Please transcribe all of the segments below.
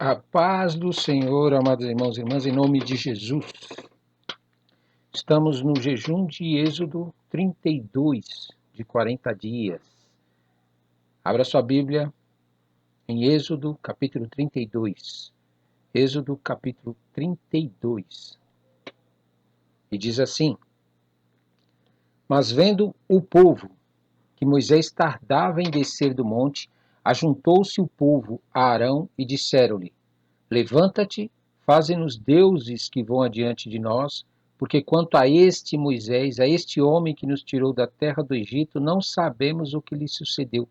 A paz do Senhor, amados irmãos e irmãs, em nome de Jesus. Estamos no jejum de Êxodo 32, de 40 dias. Abra sua Bíblia em Êxodo, capítulo 32. Êxodo, capítulo 32. E diz assim: Mas vendo o povo que Moisés tardava em descer do monte, ajuntou-se o povo a Arão e disseram-lhe: Levanta-te, faze-nos deuses que vão adiante de nós, porque quanto a este Moisés, a este homem que nos tirou da terra do Egito, não sabemos o que lhe sucedeu.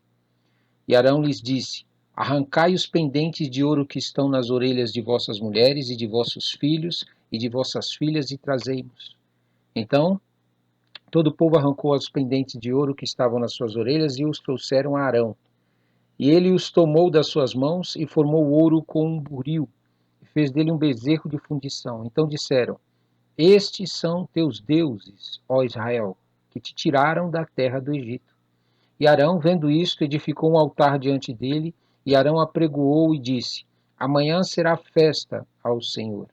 E Arão lhes disse: Arrancai os pendentes de ouro que estão nas orelhas de vossas mulheres e de vossos filhos e de vossas filhas e trazei-mos. Então todo o povo arrancou os pendentes de ouro que estavam nas suas orelhas e os trouxeram a Arão. E ele os tomou das suas mãos e formou o ouro com um buril, fez dele um bezerro de fundição. Então disseram: Estes são teus deuses, ó Israel, que te tiraram da terra do Egito. E Arão, vendo isto, edificou um altar diante dele, e Arão apregoou e disse: Amanhã será festa ao Senhor.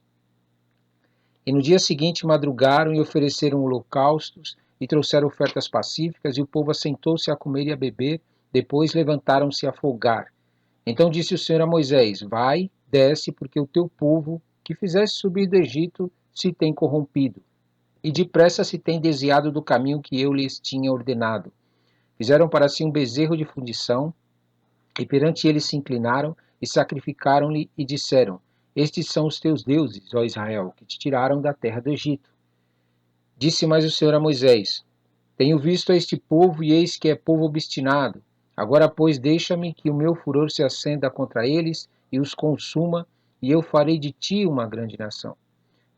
E no dia seguinte madrugaram e ofereceram holocaustos, e trouxeram ofertas pacíficas, e o povo assentou-se a comer e a beber, depois levantaram-se a folgar. Então disse o Senhor a Moisés: Vai, desce, porque o teu povo, que fizeste subir do Egito, se tem corrompido, e depressa se tem desviado do caminho que eu lhes tinha ordenado. Fizeram para si um bezerro de fundição, e perante ele se inclinaram, e sacrificaram-lhe, e disseram: Estes são os teus deuses, ó Israel, que te tiraram da terra do Egito. Disse mais o Senhor a Moisés: Tenho visto a este povo, e eis que é povo obstinado. Agora, pois, deixa-me que o meu furor se acenda contra eles e os consuma, e eu farei de ti uma grande nação.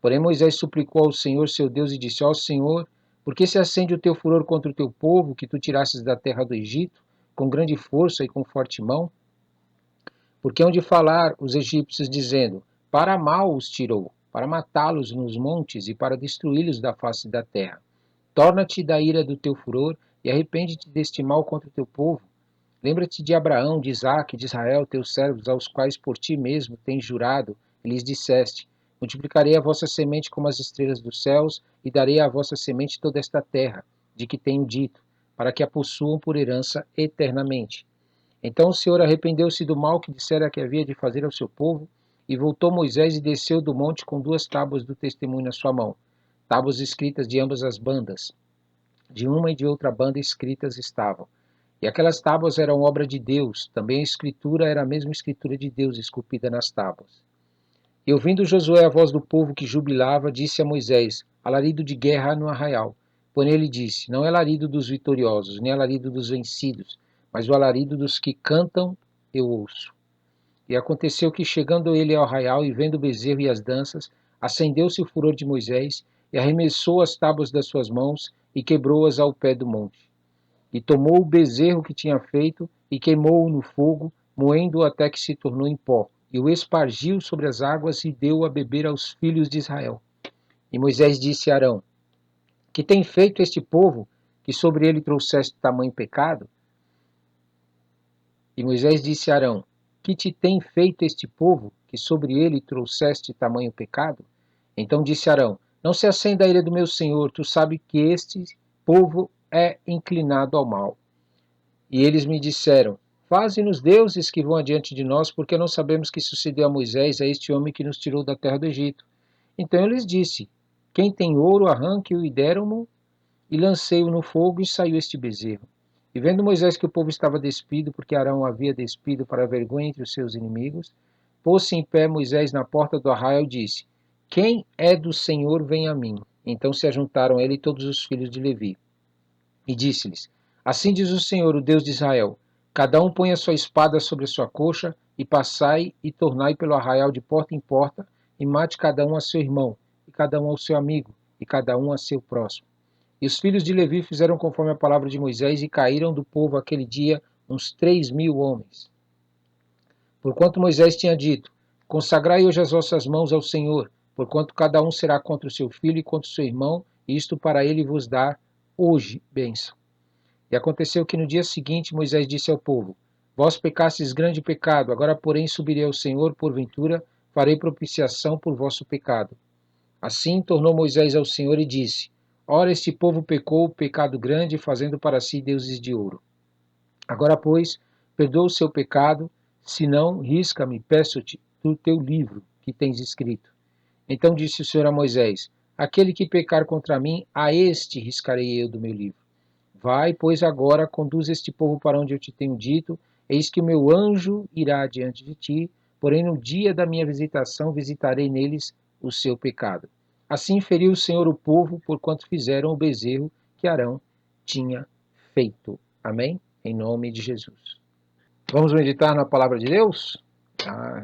Porém Moisés suplicou ao Senhor seu Deus e disse: Ó Senhor, por que se acende o teu furor contra o teu povo, que tu tirastes da terra do Egito, com grande força e com forte mão? Porque hão de falar os egípcios, dizendo: Para mal os tirou, para matá-los nos montes e para destruí-los da face da terra. Torna-te da ira do teu furor e arrepende-te deste mal contra o teu povo. Lembra-te de Abraão, de Isaque e de Israel, teus servos, aos quais por ti mesmo tens jurado, e lhes disseste: Multiplicarei a vossa semente como as estrelas dos céus, e darei à vossa semente toda esta terra, de que tenho dito, para que a possuam por herança eternamente. Então o Senhor arrependeu-se do mal que dissera que havia de fazer ao seu povo, e voltou Moisés e desceu do monte com 2 tábuas do testemunho na sua mão, tábuas escritas de ambas as bandas. De uma e de outra banda escritas estavam. E aquelas tábuas eram obra de Deus, também a escritura era a mesma escritura de Deus esculpida nas tábuas. E ouvindo Josué a voz do povo que jubilava, disse a Moisés: Alarido de guerra no arraial. Porém ele disse: Não é alarido dos vitoriosos, nem alarido dos vencidos, mas o alarido dos que cantam eu ouço. E aconteceu que, chegando ele ao arraial e vendo o bezerro e as danças, acendeu-se o furor de Moisés, e arremessou as tábuas das suas mãos, e quebrou-as ao pé do monte. E tomou o bezerro que tinha feito, e queimou-o no fogo, moendo-o até que se tornou em pó, e o espargiu sobre as águas, e deu-o a beber aos filhos de Israel. E Moisés disse a Arão: Que tem feito este povo, que sobre ele trouxeste tamanho pecado? E Moisés disse a Arão: Que te tem feito este povo, que sobre ele trouxeste tamanho pecado? Então disse Arão: Não se acenda a ira do meu senhor, tu sabes que este povo é inclinado ao mal. E eles me disseram: Faze-nos deuses que vão adiante de nós, porque não sabemos que sucedeu a Moisés, a este homem que nos tirou da terra do Egito. Então eu lhes disse: Quem tem ouro, arranque-o, e deram-mo, e lancei-o no fogo, e saiu este bezerro. E vendo Moisés que o povo estava despido, porque Arão havia despido para a vergonha entre os seus inimigos, pôs-se em pé Moisés na porta do arraial e disse: Quem é do Senhor, vem a mim. Então se ajuntaram a ele todos os filhos de Levi. E disse-lhes: Assim diz o Senhor, o Deus de Israel: Cada um põe a sua espada sobre a sua coxa, e passai e tornai pelo arraial de porta em porta, e mate cada um a seu irmão, e cada um ao seu amigo, e cada um a seu próximo. E os filhos de Levi fizeram conforme a palavra de Moisés, e caíram do povo aquele dia uns 3.000 homens. Porquanto Moisés tinha dito: Consagrai hoje as vossas mãos ao Senhor, porquanto cada um será contra o seu filho e contra o seu irmão, e isto para ele vos dar hoje bênção. E aconteceu que no dia seguinte Moisés disse ao povo: Vós pecastes grande pecado, agora porém subirei ao Senhor, porventura farei propiciação por vosso pecado. Assim tornou Moisés ao Senhor e disse: Ora, este povo pecou pecado grande, fazendo para si deuses de ouro. Agora, pois, perdoa o seu pecado, se não, risca-me, peço-te, do teu livro que tens escrito. Então disse o Senhor a Moisés: Aquele que pecar contra mim, a este riscarei eu do meu livro. Vai, pois, agora, conduz este povo para onde eu te tenho dito, eis que o meu anjo irá diante de ti, porém no dia da minha visitação visitarei neles o seu pecado. Assim feriu o Senhor o povo, porquanto fizeram o bezerro que Arão tinha feito. Amém? Em nome de Jesus. Vamos meditar na palavra de Deus?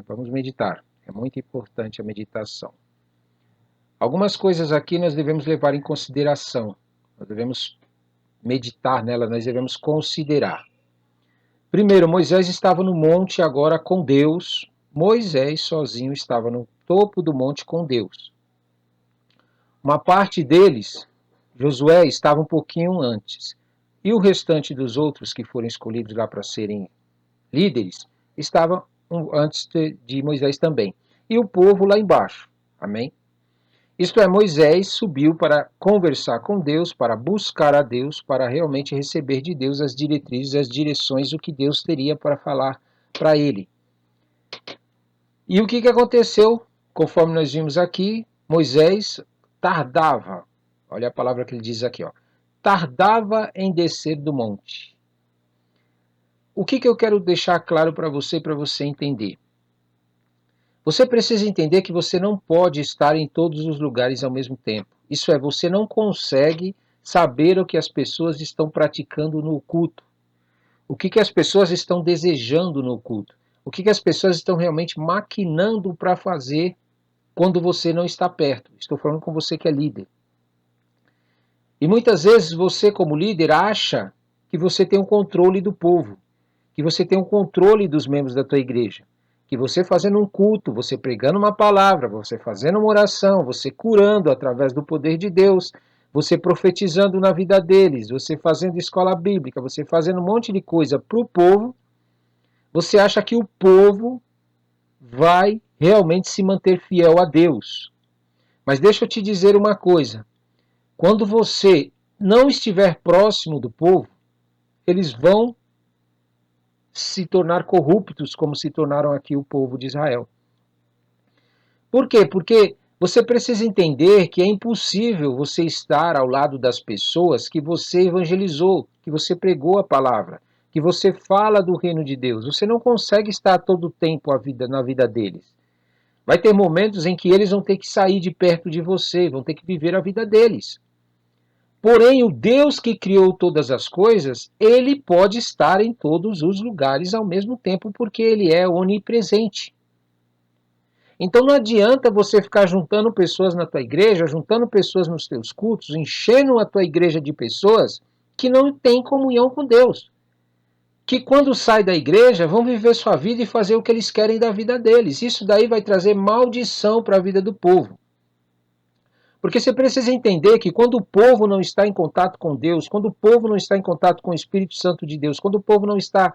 Vamos meditar. É muito importante a meditação. Algumas coisas aqui nós devemos levar em consideração. Nós devemos meditar nela, nós devemos considerar. Primeiro, Moisés estava no monte agora com Deus. Moisés sozinho estava no topo do monte com Deus. Uma parte deles, Josué, estava um pouquinho antes. E o restante dos outros que foram escolhidos lá para serem líderes, estavam antes de Moisés também. E o povo lá embaixo. Amém? Isto é, Moisés subiu para conversar com Deus, para buscar a Deus, para realmente receber de Deus as diretrizes, as direções, o que Deus teria para falar para ele. E o que aconteceu? Conforme nós vimos aqui, Moisés tardava. Olha a palavra que ele diz aqui, ó. Tardava em descer do monte. O que eu quero deixar claro para você entender? Você precisa entender que você não pode estar em todos os lugares ao mesmo tempo. Isso é, você não consegue saber o que as pessoas estão praticando no culto. O que as pessoas estão desejando no culto. O que as pessoas estão realmente maquinando para fazer quando você não está perto. Estou falando com você que é líder. E muitas vezes você, como líder, acha que você tem o controle do povo, que você tem o controle dos membros da tua igreja. Que você fazendo um culto, você pregando uma palavra, você fazendo uma oração, você curando através do poder de Deus, você profetizando na vida deles, você fazendo escola bíblica, você fazendo um monte de coisa para o povo, você acha que o povo vai realmente se manter fiel a Deus. Mas deixa eu te dizer uma coisa, quando você não estiver próximo do povo, eles vão se tornar corruptos, como se tornaram aqui o povo de Israel. Por quê? Porque você precisa entender que é impossível você estar ao lado das pessoas que você evangelizou, que você pregou a palavra, que você fala do reino de Deus. Você não consegue estar todo o tempo na vida deles. Vai ter momentos em que eles vão ter que sair de perto de você, vão ter que viver a vida deles. Porém, o Deus que criou todas as coisas, ele pode estar em todos os lugares ao mesmo tempo, porque ele é onipresente. Então não adianta você ficar juntando pessoas na tua igreja, juntando pessoas nos teus cultos, enchendo a tua igreja de pessoas que não têm comunhão com Deus. Que quando sai da igreja vão viver sua vida e fazer o que eles querem da vida deles. Isso daí vai trazer maldição para a vida do povo. Porque você precisa entender que quando o povo não está em contato com Deus, quando o povo não está em contato com o Espírito Santo de Deus, quando o povo não está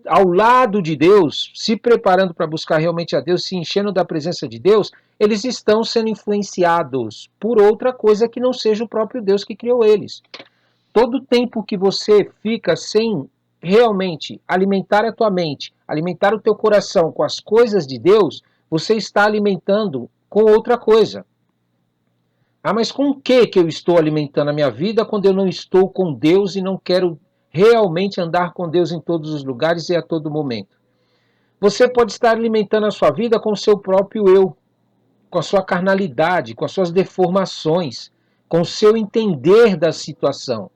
ao lado de Deus, se preparando para buscar realmente a Deus, se enchendo da presença de Deus, eles estão sendo influenciados por outra coisa que não seja o próprio Deus que criou eles. Todo tempo que você fica sem realmente alimentar a tua mente, alimentar o teu coração com as coisas de Deus, você está alimentando com outra coisa. Mas com o que eu estou alimentando a minha vida quando eu não estou com Deus e não quero realmente andar com Deus em todos os lugares e a todo momento? Você pode estar alimentando a sua vida com o seu próprio eu, com a sua carnalidade, com as suas deformações, com o seu entender da situação.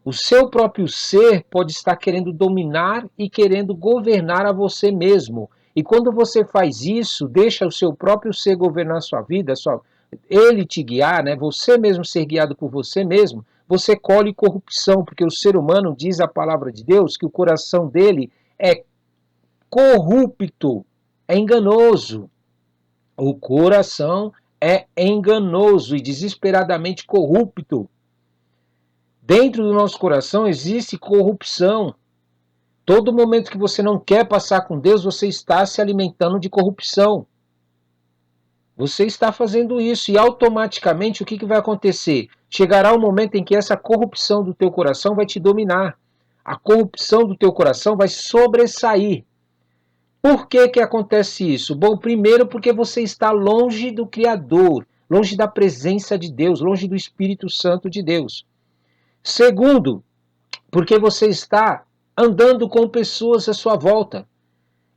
O seu próprio ser pode estar querendo dominar e querendo governar a você mesmo. E quando você faz isso, deixa o seu próprio ser governar a sua vida, ele te guiar, né? Você mesmo ser guiado por você mesmo, você colhe corrupção, porque o ser humano, diz a palavra de Deus, que o coração dele é corrupto, é enganoso. O coração é enganoso e desesperadamente corrupto. Dentro do nosso coração existe corrupção. Todo momento que você não quer passar com Deus, você está se alimentando de corrupção. Você está fazendo isso e automaticamente o que vai acontecer? Chegará um momento em que essa corrupção do teu coração vai te dominar. A corrupção do teu coração vai sobressair. Por que acontece isso? Bom, primeiro porque você está longe do Criador, longe da presença de Deus, longe do Espírito Santo de Deus. Segundo, porque você está andando com pessoas à sua volta.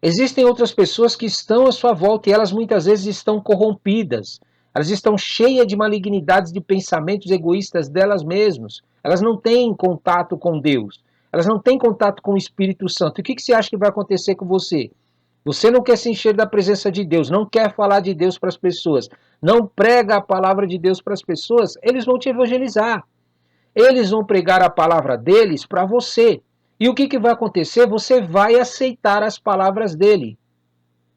Existem outras pessoas que estão à sua volta e elas muitas vezes estão corrompidas. Elas estão cheias de malignidades, de pensamentos egoístas delas mesmas. Elas não têm contato com Deus. Elas não têm contato com o Espírito Santo. E o que você acha que vai acontecer com você? Você não quer se encher da presença de Deus, não quer falar de Deus para as pessoas, não prega a palavra de Deus para as pessoas, eles vão te evangelizar. Eles vão pregar a palavra deles para você. E o que vai acontecer? Você vai aceitar as palavras dele.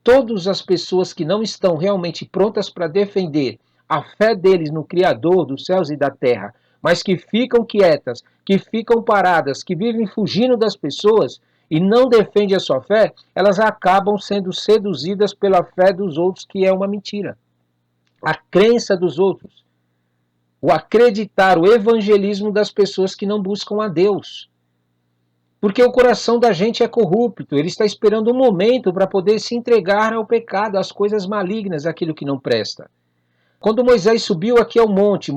Todas as pessoas que não estão realmente prontas para defender a fé deles no Criador dos céus e da terra, mas que ficam quietas, que ficam paradas, que vivem fugindo das pessoas e não defendem a sua fé, elas acabam sendo seduzidas pela fé dos outros, que é uma mentira. A crença dos outros. O acreditar, o evangelismo das pessoas que não buscam a Deus. Porque o coração da gente é corrupto, ele está esperando um momento para poder se entregar ao pecado, às coisas malignas, aquilo que não presta. Quando Moisés subiu aqui ao monte,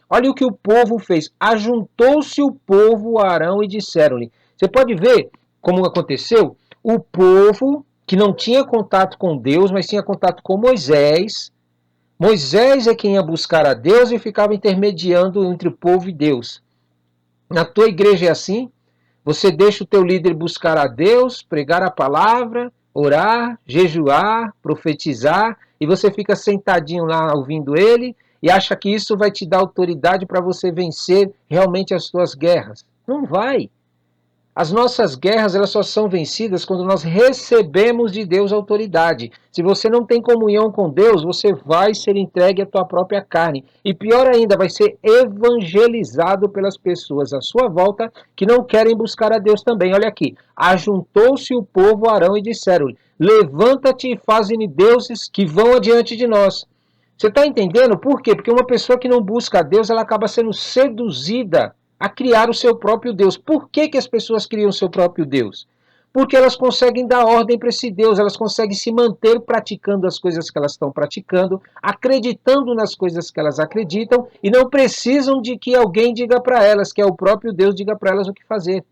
olha o que o povo fez. Ajuntou-se o povo a Arão e disseram-lhe. Você pode ver como aconteceu? O povo que não tinha contato com Deus, mas tinha contato com Moisés. Moisés é quem ia buscar a Deus e ficava intermediando entre o povo e Deus. Na tua igreja é assim? Você deixa o teu líder buscar a Deus, pregar a palavra, orar, jejuar, profetizar, e você fica sentadinho lá ouvindo ele e acha que isso vai te dar autoridade para você vencer realmente as suas guerras. Não vai. As nossas guerras, elas só são vencidas quando nós recebemos de Deus autoridade. Se você não tem comunhão com Deus, você vai ser entregue à tua própria carne. E pior ainda, vai ser evangelizado pelas pessoas à sua volta que não querem buscar a Deus também. Olha aqui, ajuntou-se o povo a Arão e disseram-lhe, levanta-te e faze-me deuses que vão adiante de nós. Você está entendendo? Por quê? Porque uma pessoa que não busca a Deus, ela acaba sendo seduzida a criar o seu próprio Deus. Por que as pessoas criam o seu próprio Deus? Porque elas conseguem dar ordem para esse Deus, elas conseguem se manter praticando as coisas que elas estão praticando, acreditando nas coisas que elas acreditam e não precisam de que alguém diga para elas, que é o próprio Deus, diga para elas o que fazer.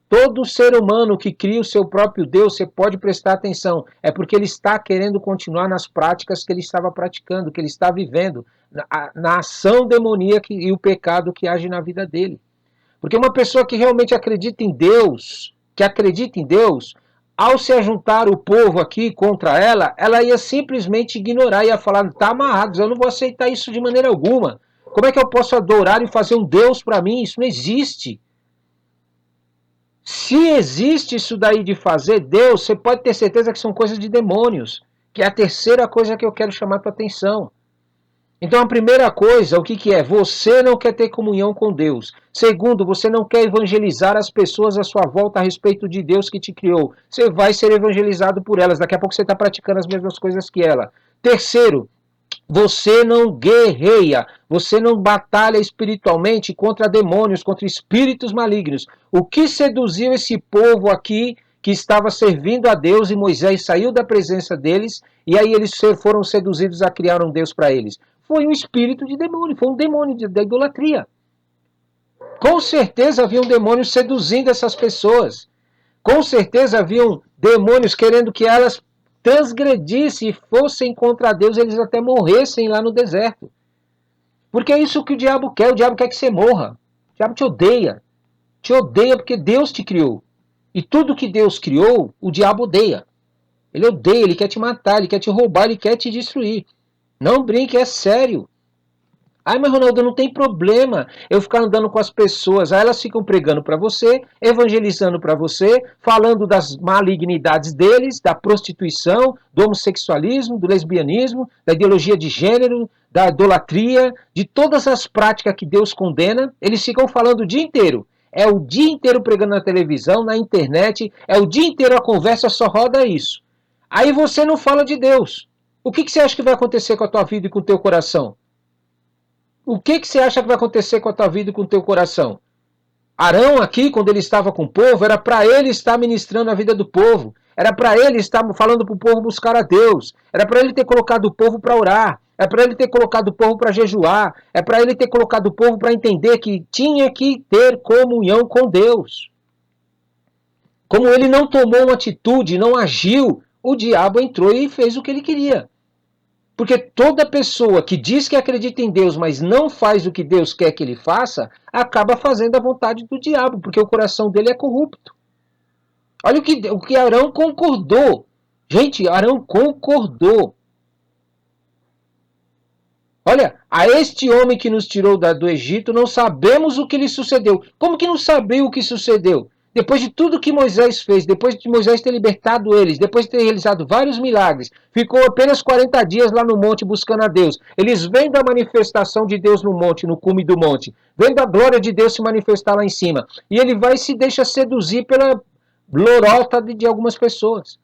Todo ser humano que cria o seu próprio Deus, você pode prestar atenção, é porque ele está querendo continuar nas práticas que ele estava praticando, que ele está vivendo, na ação demoníaca e o pecado que age na vida dele. Porque uma pessoa que realmente acredita em Deus, ao se ajuntar o povo aqui contra ela, ela ia simplesmente ignorar, ia falar, está amarrado, eu não vou aceitar isso de maneira alguma. Como é que eu posso adorar e fazer um Deus para mim? Isso não existe. Se existe isso daí de fazer Deus, você pode ter certeza que são coisas de demônios, que é a terceira coisa que eu quero chamar a tua atenção. Então a primeira coisa, o que é? Você não quer ter comunhão com Deus. Segundo, você não quer evangelizar as pessoas à sua volta a respeito de Deus que te criou. Você vai ser evangelizado por elas, daqui a pouco você está praticando as mesmas coisas que ela. Terceiro, você não guerreia, você não batalha espiritualmente contra demônios, contra espíritos malignos. O que seduziu esse povo aqui que estava servindo a Deus e Moisés saiu da presença deles e aí eles foram seduzidos a criar um Deus para eles? Foi um espírito de demônio, foi um demônio da idolatria. Com certeza havia um demônio seduzindo essas pessoas. Com certeza haviam demônios querendo que elas transgredissem e fossem contra Deus, eles até morressem lá no deserto. Porque é isso que o diabo quer que você morra. O diabo te odeia porque Deus te criou. E tudo que Deus criou, o diabo odeia. Ele odeia, ele quer te matar, ele quer te roubar, ele quer te destruir. Não brinque, é sério. Ai, mas Ronaldo, não tem problema eu ficar andando com as pessoas. Aí elas ficam pregando para você, evangelizando para você, falando das malignidades deles, da prostituição, do homossexualismo, do lesbianismo, da ideologia de gênero, da idolatria, de todas as práticas que Deus condena. Eles ficam falando o dia inteiro. É o dia inteiro pregando na televisão, na internet, é o dia inteiro a conversa só roda isso. Aí você não fala de Deus. O que você acha que vai acontecer com a tua vida e com o teu coração? O que você acha que vai acontecer com a tua vida e com o teu coração? Arão aqui, quando ele estava com o povo, era para ele estar ministrando a vida do povo. Era para ele estar falando para o povo buscar a Deus. Era para ele ter colocado o povo para orar. É para ele ter colocado o povo para jejuar. É para ele ter colocado o povo para entender que tinha que ter comunhão com Deus. Como ele não tomou uma atitude, não agiu, o diabo entrou e fez o que ele queria. Porque toda pessoa que diz que acredita em Deus, mas não faz o que Deus quer que ele faça, acaba fazendo a vontade do diabo, porque o coração dele é corrupto. Olha o que Arão concordou. Gente, Arão concordou. Olha, a este homem que nos tirou do Egito, não sabemos o que lhe sucedeu. Como que não sabia o que sucedeu? Depois de tudo que Moisés fez, depois de Moisés ter libertado eles, depois de ter realizado vários milagres, ficou apenas 40 dias lá no monte buscando a Deus. Eles vendo a manifestação de Deus no monte, no cume do monte, vendo a glória de Deus se manifestar lá em cima. E ele vai e se deixa seduzir pela lorota de algumas pessoas.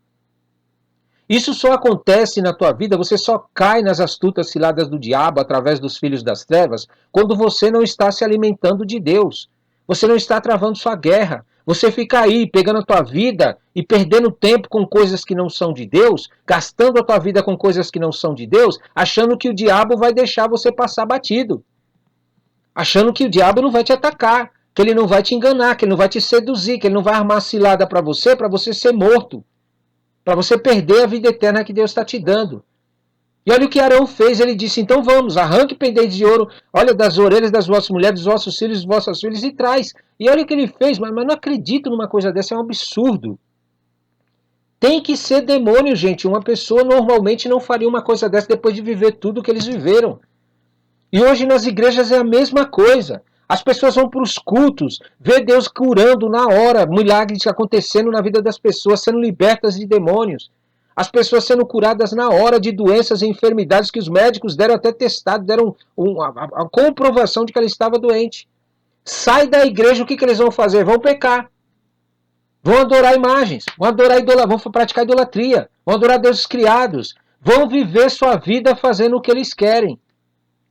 Isso só acontece na tua vida, você só cai nas astutas ciladas do diabo através dos filhos das trevas, quando você não está se alimentando de Deus. Você não está travando sua guerra. Você fica aí pegando a tua vida e perdendo tempo com coisas que não são de Deus, gastando a tua vida com coisas que não são de Deus, achando que o diabo vai deixar você passar batido. Achando que o diabo não vai te atacar, que ele não vai te enganar, que ele não vai te seduzir, que ele não vai armar cilada para você ser morto. Para você perder a vida eterna que Deus está te dando. E olha o que Arão fez, ele disse, então vamos, arranque pendentes de ouro, olha das orelhas das vossas mulheres, dos vossos filhos, dos vossos filhos e traz. E olha o que ele fez, mas não acredito numa coisa dessa, é um absurdo. Tem que ser demônio, gente. Uma pessoa normalmente não faria uma coisa dessa depois de viver tudo que eles viveram. E hoje nas igrejas é a mesma coisa. As pessoas vão para os cultos, vê Deus curando na hora, milagres acontecendo na vida das pessoas, sendo libertas de demônios. As pessoas sendo curadas na hora de doenças e enfermidades que os médicos deram até testado, deram a comprovação de que ela estava doente. Sai da igreja, o que eles vão fazer? Vão pecar. Vão adorar imagens, vão praticar idolatria, vão adorar deuses criados, vão viver sua vida fazendo o que eles querem.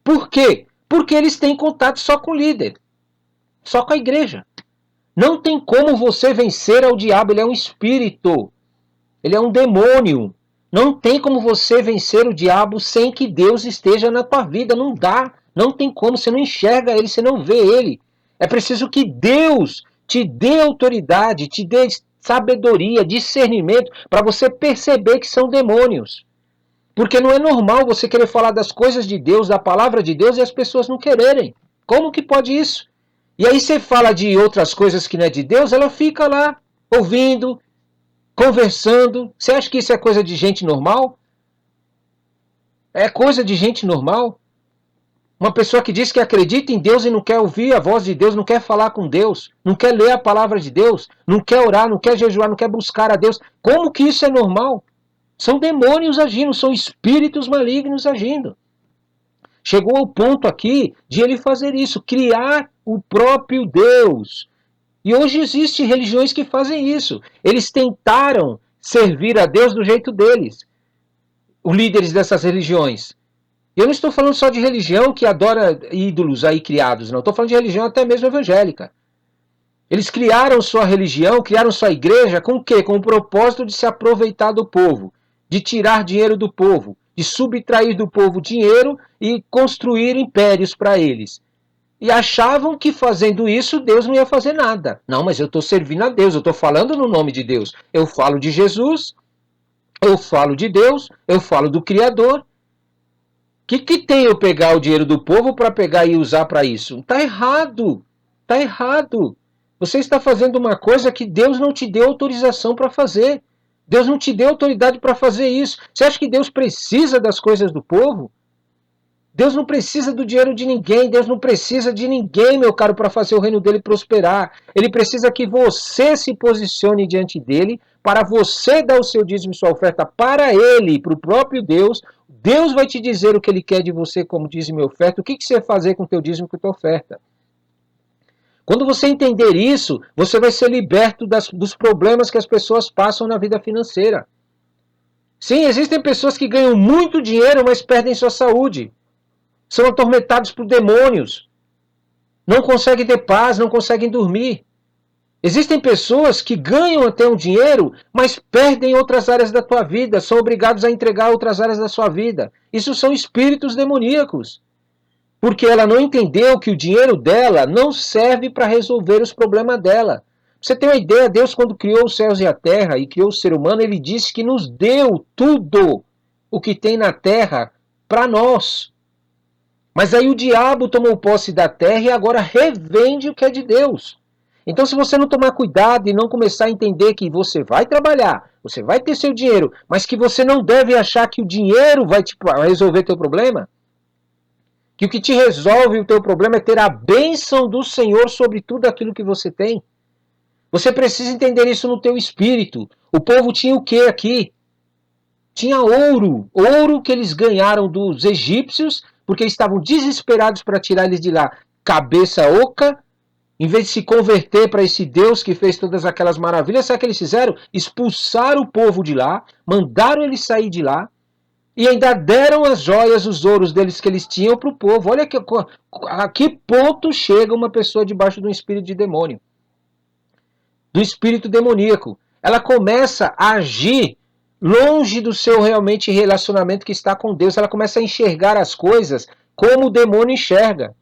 Por quê? Porque eles têm contato só com o líder, só com a igreja. Não tem como você vencer ao diabo, ele é um espírito, ele é um demônio. Não tem como você vencer o diabo sem que Deus esteja na tua vida, não dá. Não tem como, você não enxerga ele, você não vê ele. É preciso que Deus te dê autoridade, te dê sabedoria, discernimento, para você perceber que são demônios. Porque não é normal você querer falar das coisas de Deus, da palavra de Deus, e as pessoas não quererem. Como que pode isso? E aí você fala de outras coisas que não é de Deus, ela fica lá, ouvindo, conversando. Você acha que isso é coisa de gente normal? É coisa de gente normal? Uma pessoa que diz que acredita em Deus e não quer ouvir a voz de Deus, não quer falar com Deus, não quer ler a palavra de Deus, não quer orar, não quer jejuar, não quer buscar a Deus. Como que isso é normal? São demônios agindo, são espíritos malignos agindo. Chegou ao ponto aqui de ele fazer isso, criar o próprio Deus. E hoje existem religiões que fazem isso. Eles tentaram servir a Deus do jeito deles, os líderes dessas religiões. Eu não estou falando só de religião que adora ídolos aí criados, não. Estou falando de religião até mesmo evangélica. Eles criaram sua religião, criaram sua igreja com o quê? Com o propósito de se aproveitar do povo, de tirar dinheiro do povo, de subtrair do povo dinheiro e construir impérios para eles. E achavam que fazendo isso Deus não ia fazer nada. Não, mas eu estou servindo a Deus, eu estou falando no nome de Deus. Eu falo de Jesus, eu falo de Deus, eu falo do Criador. O que tem eu pegar o dinheiro do povo para pegar e usar para isso? Está errado. Está errado. Você está fazendo uma coisa que Deus não te deu autorização para fazer. Deus não te deu autoridade para fazer isso. Você acha que Deus precisa das coisas do povo? Deus não precisa do dinheiro de ninguém. Deus não precisa de ninguém, meu caro, para fazer o reino dele prosperar. Ele precisa que você se posicione diante dele, para você dar o seu dízimo e sua oferta para ele, para o próprio Deus. Deus vai te dizer o que ele quer de você como dízimo e oferta. O que você vai fazer com o teu dízimo e com a tua oferta? Quando você entender isso, você vai ser liberto dos problemas que as pessoas passam na vida financeira. Sim, existem pessoas que ganham muito dinheiro, mas perdem sua saúde. São atormentados por demônios. Não conseguem ter paz, não conseguem dormir. Existem pessoas que ganham até um dinheiro, mas perdem outras áreas da tua vida, são obrigados a entregar outras áreas da sua vida. Isso são espíritos demoníacos. Porque ela não entendeu que o dinheiro dela não serve para resolver os problemas dela. Pra você ter uma ideia, Deus, quando criou os céus e a terra e criou o ser humano, ele disse que nos deu tudo o que tem na terra para nós. Mas aí o diabo tomou posse da terra e agora revende o que é de Deus. Então, se você não tomar cuidado e não começar a entender que você vai trabalhar, você vai ter seu dinheiro, mas que você não deve achar que o dinheiro vai resolver teu problema, que o que te resolve o teu problema é ter a bênção do Senhor sobre tudo aquilo que você tem. Você precisa entender isso no teu espírito. O povo tinha o que aqui? Tinha ouro. Ouro que eles ganharam dos egípcios, porque eles estavam desesperados para tirar eles de lá. Cabeça oca, em vez de se converter para esse Deus que fez todas aquelas maravilhas, sabe o que eles fizeram? Expulsaram o povo de lá, mandaram eles sair de lá, e ainda deram as joias, os ouros deles que eles tinham para o povo. Olha a que ponto chega uma pessoa debaixo de um espírito de demônio, do espírito demoníaco. Ela começa a agir longe do seu realmente relacionamento que está com Deus. Ela começa a enxergar as coisas como o demônio enxerga.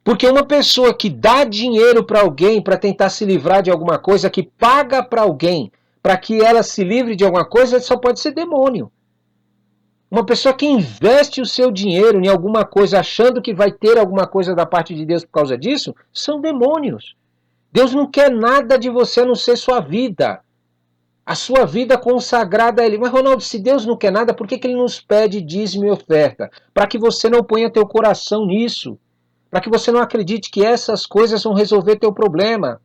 Porque uma pessoa que dá dinheiro para alguém para tentar se livrar de alguma coisa, que paga para alguém para que ela se livre de alguma coisa, só pode ser demônio. Uma pessoa que investe o seu dinheiro em alguma coisa achando que vai ter alguma coisa da parte de Deus por causa disso, são demônios. Deus não quer nada de você a não ser sua vida. A sua vida consagrada a Ele. Mas, Ronaldo, se Deus não quer nada, por que Ele nos pede dízimo e oferta? Para que você não ponha teu coração nisso. Para que você não acredite que essas coisas vão resolver teu problema.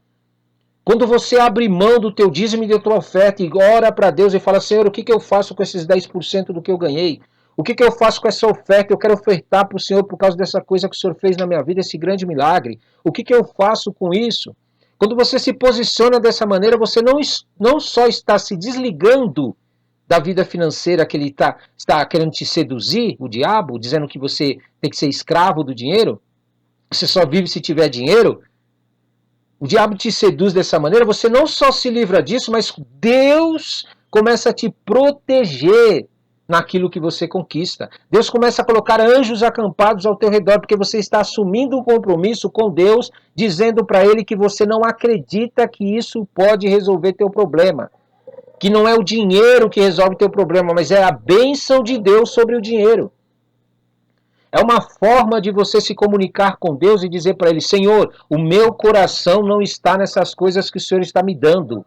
Quando você abre mão do teu dízimo e da tua oferta e ora para Deus e fala, Senhor, o que eu faço com esses 10% do que eu ganhei? O que eu faço com essa oferta? Eu quero ofertar para o Senhor por causa dessa coisa que o Senhor fez na minha vida, esse grande milagre. O que eu faço com isso? Quando você se posiciona dessa maneira, você não só está se desligando da vida financeira que ele está querendo te seduzir, o diabo, dizendo que você tem que ser escravo do dinheiro, você só vive se tiver dinheiro. O diabo te seduz dessa maneira, você não só se livra disso, mas Deus começa a te proteger naquilo que você conquista. Deus começa a colocar anjos acampados ao teu redor, porque você está assumindo um compromisso com Deus, dizendo para Ele que você não acredita que isso pode resolver teu problema. Que não é o dinheiro que resolve teu problema, mas é a bênção de Deus sobre o dinheiro. É uma forma de você se comunicar com Deus e dizer para Ele, Senhor, o meu coração não está nessas coisas que o Senhor está me dando.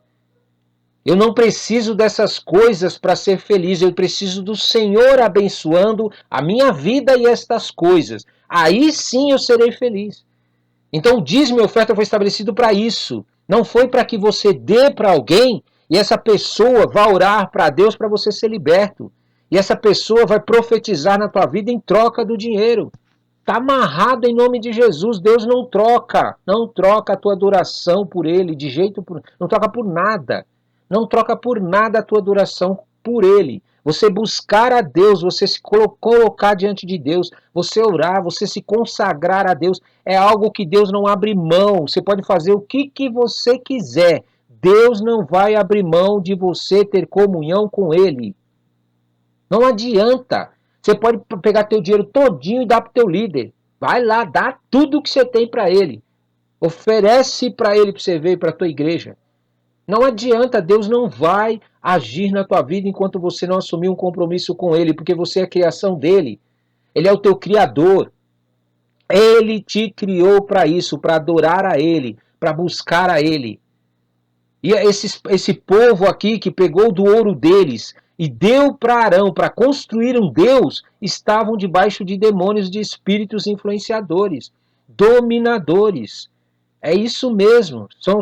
Eu não preciso dessas coisas para ser feliz, eu preciso do Senhor abençoando a minha vida e estas coisas. Aí sim eu serei feliz. Então o dízimo e oferta foi estabelecido para isso. Não foi para que você dê para alguém e essa pessoa vá orar para Deus para você ser liberto. E essa pessoa vai profetizar na tua vida em troca do dinheiro. Está amarrado em nome de Jesus. Deus não troca. Não troca a tua adoração por Ele, de jeito por... Não troca por nada. Não troca por nada a tua adoração por Ele. Você buscar a Deus, você se colocar diante de Deus, você orar, você se consagrar a Deus, é algo que Deus não abre mão. Você pode fazer o que você quiser. Deus não vai abrir mão de você ter comunhão com Ele. Não adianta. Você pode pegar teu dinheiro todinho e dar para o teu líder. Vai lá, dá tudo que você tem para ele. Oferece para ele, para você ver, para a tua igreja. Não adianta, Deus não vai agir na tua vida enquanto você não assumir um compromisso com Ele, porque você é a criação dEle. Ele é o teu Criador. Ele te criou para isso, para adorar a Ele, para buscar a Ele. E esse povo aqui que pegou do ouro deles e deu para Arão para construir um Deus, estavam debaixo de demônios, de espíritos influenciadores, dominadores. É isso mesmo, são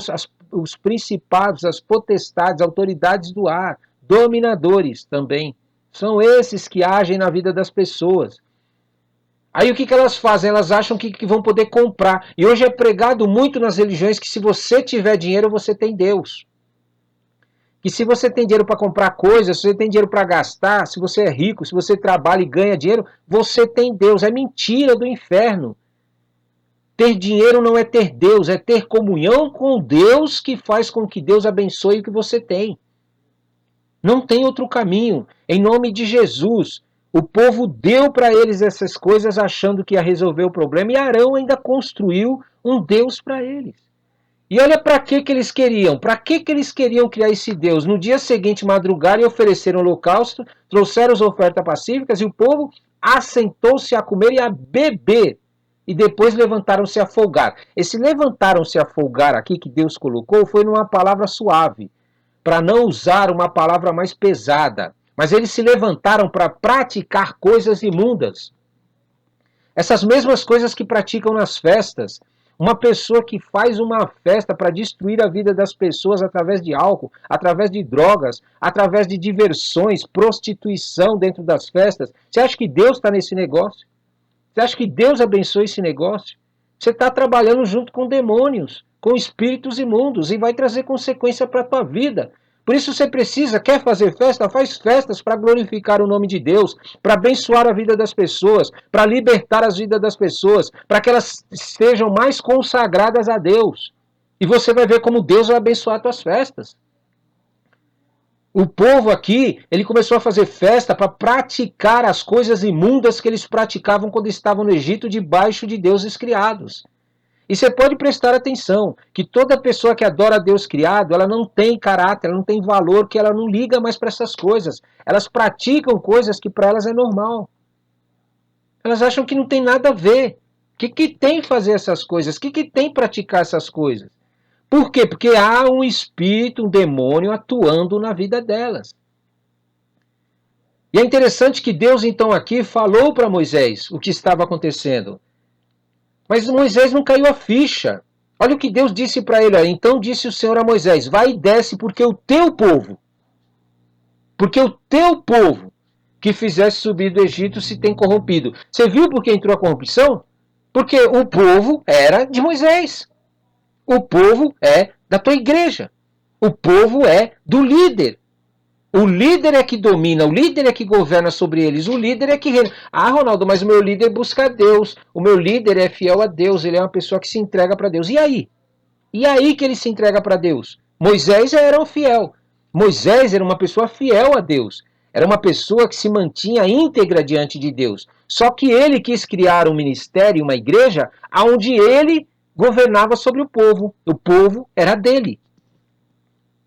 os principados, as potestades, autoridades do ar, dominadores também. São esses que agem na vida das pessoas. Aí o que elas fazem? Elas acham que vão poder comprar. E hoje é pregado muito nas religiões que se você tiver dinheiro, você tem Deus. Que se você tem dinheiro para comprar coisas, se você tem dinheiro para gastar, se você é rico, se você trabalha e ganha dinheiro, você tem Deus. É mentira do inferno. Ter dinheiro não é ter Deus, é ter comunhão com Deus que faz com que Deus abençoe o que você tem. Não tem outro caminho. Em nome de Jesus, o povo deu para eles essas coisas achando que ia resolver o problema e Arão ainda construiu um Deus para eles. E olha para que eles queriam. Para que eles queriam criar esse Deus? No dia seguinte, madrugaram e ofereceram holocausto, trouxeram as ofertas pacíficas e o povo assentou-se a comer e a beber. E depois levantaram-se a folgar. Esse levantaram-se a folgar aqui que Deus colocou foi numa palavra suave, para não usar uma palavra mais pesada. Mas eles se levantaram para praticar coisas imundas. Essas mesmas coisas que praticam nas festas. Uma pessoa que faz uma festa para destruir a vida das pessoas através de álcool, através de drogas, através de diversões, prostituição dentro das festas. Você acha que Deus está nesse negócio? Você acha que Deus abençoa esse negócio? Você está trabalhando junto com demônios, com espíritos imundos e vai trazer consequência para a tua vida. Por isso você precisa, quer fazer festa? Faz festas para glorificar o nome de Deus, para abençoar a vida das pessoas, para libertar as vidas das pessoas, para que elas estejam mais consagradas a Deus. E você vai ver como Deus vai abençoar as tuas festas. O povo aqui, ele começou a fazer festa para praticar as coisas imundas que eles praticavam quando estavam no Egito debaixo de deuses criados. E você pode prestar atenção que toda pessoa que adora a Deus criado, ela não tem caráter, ela não tem valor, que ela não liga mais para essas coisas. Elas praticam coisas que para elas é normal. Elas acham que não tem nada a ver. O que tem fazer essas coisas? O que tem praticar essas coisas? Por quê? Porque há um espírito, um demônio atuando na vida delas. E é interessante que Deus então aqui falou para Moisés o que estava acontecendo. Mas Moisés não caiu a ficha. Olha o que Deus disse para ele. Então disse o Senhor a Moisés, vai e desce porque o teu povo que fizesse subir do Egito se tem corrompido. Você viu por que entrou a corrupção? Porque o povo era de Moisés. O povo é da tua igreja. O povo é do líder. O líder é que domina, o líder é que governa sobre eles, o líder é que reina. Ah, Ronaldo, mas o meu líder busca a Deus, o meu líder é fiel a Deus, ele é uma pessoa que se entrega para Deus. E aí? E aí que ele se entrega para Deus? Moisés era um fiel. Moisés era uma pessoa fiel a Deus. Era uma pessoa que se mantinha íntegra diante de Deus. Só que ele quis criar um ministério, uma igreja, onde ele governava sobre o povo. O povo era dele.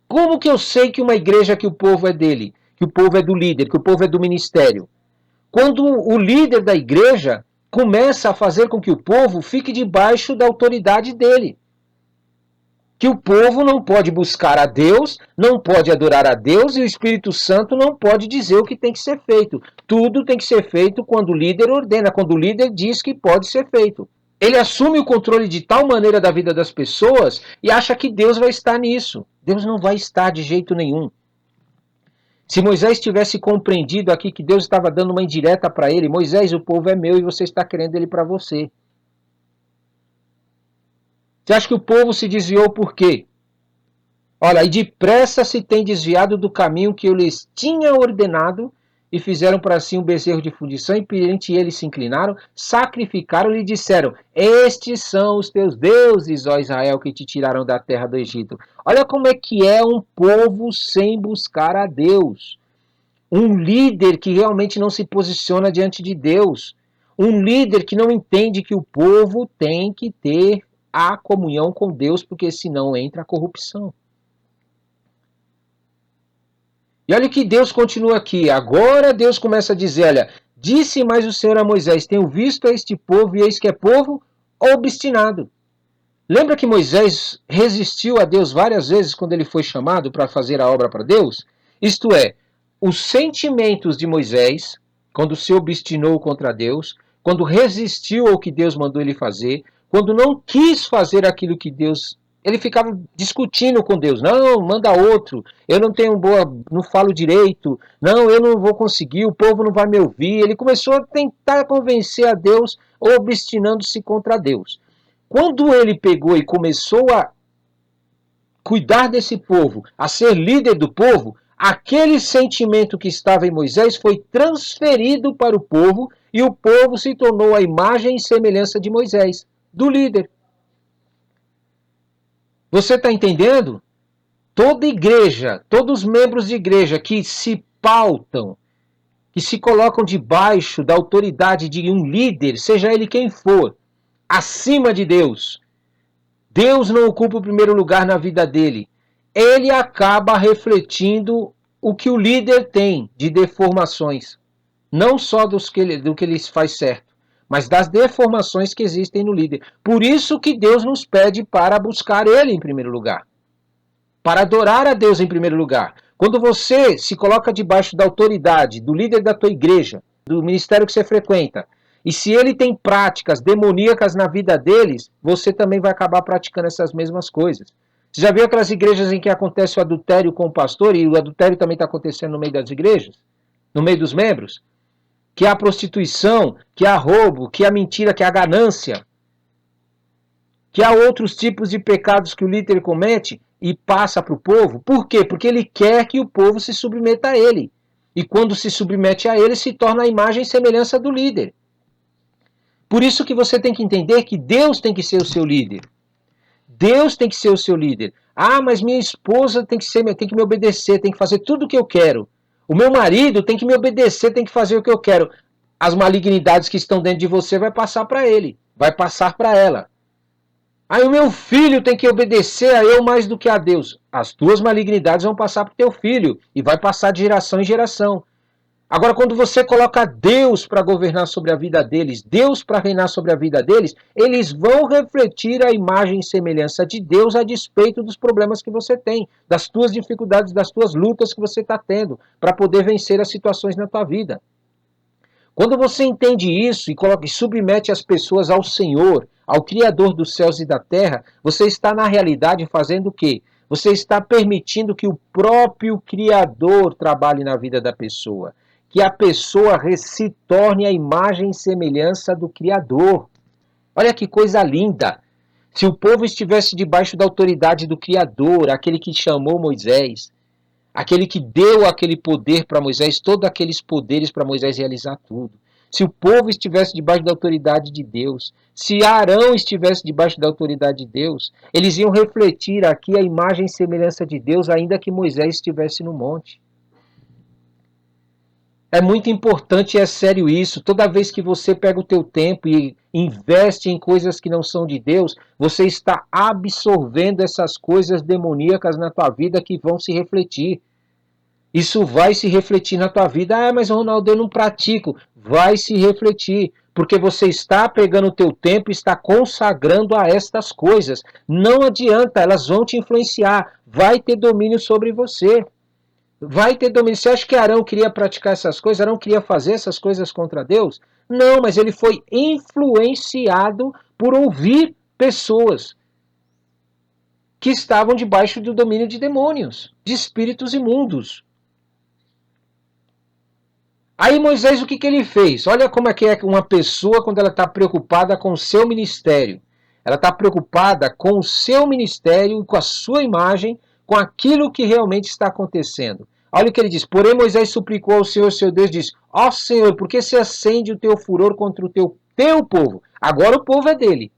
Como que eu sei que uma igreja que o povo é dele, que o povo é do líder, que o povo é do ministério? Quando o líder da igreja começa a fazer com que o povo fique debaixo da autoridade dele. Que o povo não pode buscar a Deus, não pode adorar a Deus e o Espírito Santo não pode dizer o que tem que ser feito. Tudo tem que ser feito quando o líder ordena, quando o líder diz que pode ser feito. Ele assume o controle de tal maneira da vida das pessoas e acha que Deus vai estar nisso. Deus não vai estar de jeito nenhum. Se Moisés tivesse compreendido aqui que Deus estava dando uma indireta para ele, Moisés, o povo é meu e você está querendo ele para você. Você acha que o povo se desviou por quê? Olha, e depressa se tem desviado do caminho que eu lhes tinha ordenado, e fizeram para si um bezerro de fundição, e perante eles se inclinaram, sacrificaram e lhe disseram, estes são os teus deuses, ó Israel, que te tiraram da terra do Egito. Olha como é que é um povo sem buscar a Deus. Um líder que realmente não se posiciona diante de Deus. Um líder que não entende que o povo tem que ter a comunhão com Deus, porque senão entra a corrupção. E olha o que Deus continua aqui. Agora Deus começa a dizer, olha, disse mais o Senhor a Moisés, tenho visto a este povo e eis que é povo obstinado. Lembra que Moisés resistiu a Deus várias vezes quando ele foi chamado para fazer a obra para Deus? Isto é, os sentimentos de Moisés, quando se obstinou contra Deus, quando resistiu ao que Deus mandou ele fazer, quando não quis fazer aquilo que Deus Ele ficava discutindo com Deus. Não, manda outro. Eu não tenho não falo direito. Não, eu não vou conseguir. O povo não vai me ouvir. Ele começou a tentar convencer a Deus, obstinando-se contra Deus. Quando ele pegou e começou a cuidar desse povo, a ser líder do povo, aquele sentimento que estava em Moisés foi transferido para o povo e o povo se tornou a imagem e semelhança de Moisés, do líder. Você está entendendo? Toda igreja, todos os membros de igreja que se pautam, que se colocam debaixo da autoridade de um líder, seja ele quem for, acima de Deus, Deus não ocupa o primeiro lugar na vida dele. Ele acaba refletindo o que o líder tem de deformações. Não só do que ele faz certo, mas das deformações que existem no líder. Por isso que Deus nos pede para buscar ele em primeiro lugar. Para adorar a Deus em primeiro lugar. Quando você se coloca debaixo da autoridade do líder da tua igreja, do ministério que você frequenta, e se ele tem práticas demoníacas na vida deles, você também vai acabar praticando essas mesmas coisas. Você já viu aquelas igrejas em que acontece o adultério com o pastor, e o adultério também está acontecendo no meio das igrejas? No meio dos membros? Que há prostituição, que há roubo, que há mentira, que há ganância, que há outros tipos de pecados que o líder comete e passa para o povo. Por quê? Porque ele quer que o povo se submeta a ele. E quando se submete a ele, se torna a imagem e semelhança do líder. Por isso que você tem que entender que Deus tem que ser o seu líder. Deus tem que ser o seu líder. Ah, mas minha esposa tem que me obedecer, tem que fazer tudo o que eu quero. O meu marido tem que me obedecer, tem que fazer o que eu quero. As malignidades que estão dentro de você vai passar para ele, vai passar para ela. Aí o meu filho tem que obedecer a eu mais do que a Deus. As tuas malignidades vão passar para o teu filho e vai passar de geração em geração. Agora, quando você coloca Deus para governar sobre a vida deles, Deus para reinar sobre a vida deles, eles vão refletir a imagem e semelhança de Deus a despeito dos problemas que você tem, das tuas dificuldades, das tuas lutas que você está tendo, para poder vencer as situações na tua vida. Quando você entende isso e submete as pessoas ao Senhor, ao Criador dos céus e da terra, você está na realidade fazendo o quê? Você está permitindo que o próprio Criador trabalhe na vida da pessoa. Que a pessoa se torne a imagem e semelhança do Criador. Olha que coisa linda! Se o povo estivesse debaixo da autoridade do Criador, aquele que chamou Moisés, aquele que deu aquele poder para Moisés, todos aqueles poderes para Moisés realizar tudo. Se o povo estivesse debaixo da autoridade de Deus, se Arão estivesse debaixo da autoridade de Deus, eles iam refletir aqui a imagem e semelhança de Deus, ainda que Moisés estivesse no monte. É muito importante e é sério isso. Toda vez que você pega o teu tempo e investe em coisas que não são de Deus, você está absorvendo essas coisas demoníacas na tua vida que vão se refletir. Isso vai se refletir na tua vida. Ah, mas Ronaldo, eu não pratico. Vai se refletir, porque você está pegando o teu tempo e está consagrando a estas coisas. Não adianta, elas vão te influenciar. Vai ter domínio sobre você. Vai ter domínio. Você acha que Arão queria praticar essas coisas? Arão queria fazer essas coisas contra Deus? Não, mas ele foi influenciado por ouvir pessoas que estavam debaixo do domínio de demônios, de espíritos imundos. Aí Moisés, o que ele fez? Olha como é que é uma pessoa quando ela está preocupada com o seu ministério. Ela está preocupada com o seu ministério, com a sua imagem, com aquilo que realmente está acontecendo. Olha o que ele diz. Porém, Moisés suplicou ao Senhor, seu Deus, diz: ó Senhor, por que se acende o teu furor contra o teu povo? Agora o povo é dele.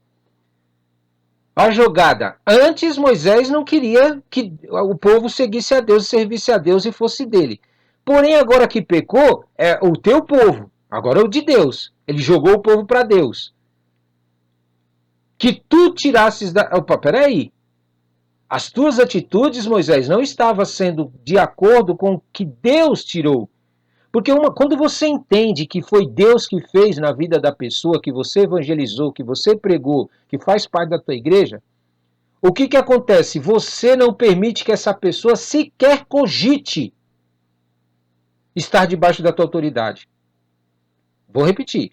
A jogada. Antes, Moisés não queria que o povo seguisse a Deus, servisse a Deus e fosse dele. Porém, agora que pecou, é o teu povo. Agora é o de Deus. Ele jogou o povo para Deus. Que tu tirasses da... Opa, peraí. As tuas atitudes, Moisés, não estavam sendo de acordo com o que Deus tirou. Porque quando você entende que foi Deus que fez na vida da pessoa, que você evangelizou, que você pregou, que faz parte da tua igreja, o que acontece? Você não permite que essa pessoa sequer cogite estar debaixo da tua autoridade. Vou repetir.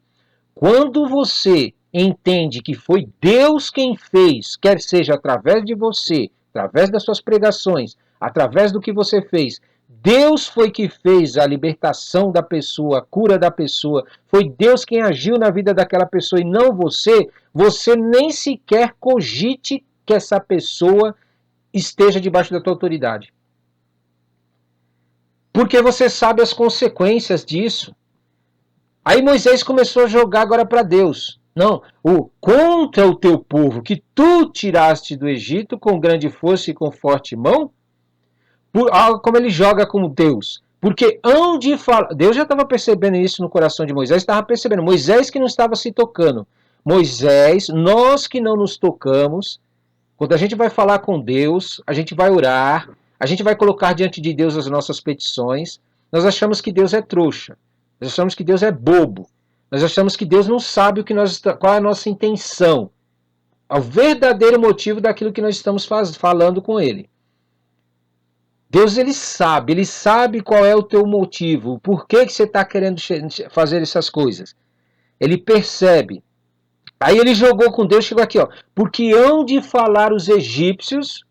Quando você entende que foi Deus quem fez, quer seja através de você, através das suas pregações, através do que você fez, Deus foi que fez a libertação da pessoa, a cura da pessoa, foi Deus quem agiu na vida daquela pessoa e não você, você nem sequer cogite que essa pessoa esteja debaixo da tua autoridade. Porque você sabe as consequências disso. Aí Moisés começou a jogar agora para Deus. Não, contra o teu povo, que tu tiraste do Egito com grande força e com forte mão. Como ele joga com Deus. Porque onde fala. Deus já estava percebendo isso no coração de Moisés, estava percebendo. Moisés que não estava se tocando. Moisés, nós que não nos tocamos, quando a gente vai falar com Deus, a gente vai orar, a gente vai colocar diante de Deus as nossas petições, nós achamos que Deus é trouxa, nós achamos que Deus é bobo, nós achamos que Deus não sabe qual é a nossa intenção, o verdadeiro motivo daquilo que nós estamos falando com Ele. Deus, ele sabe qual é o teu motivo, por que você está querendo fazer essas coisas. Ele percebe. Aí ele jogou com Deus, chegou aqui, ó. Porque hão de falar os egípcios,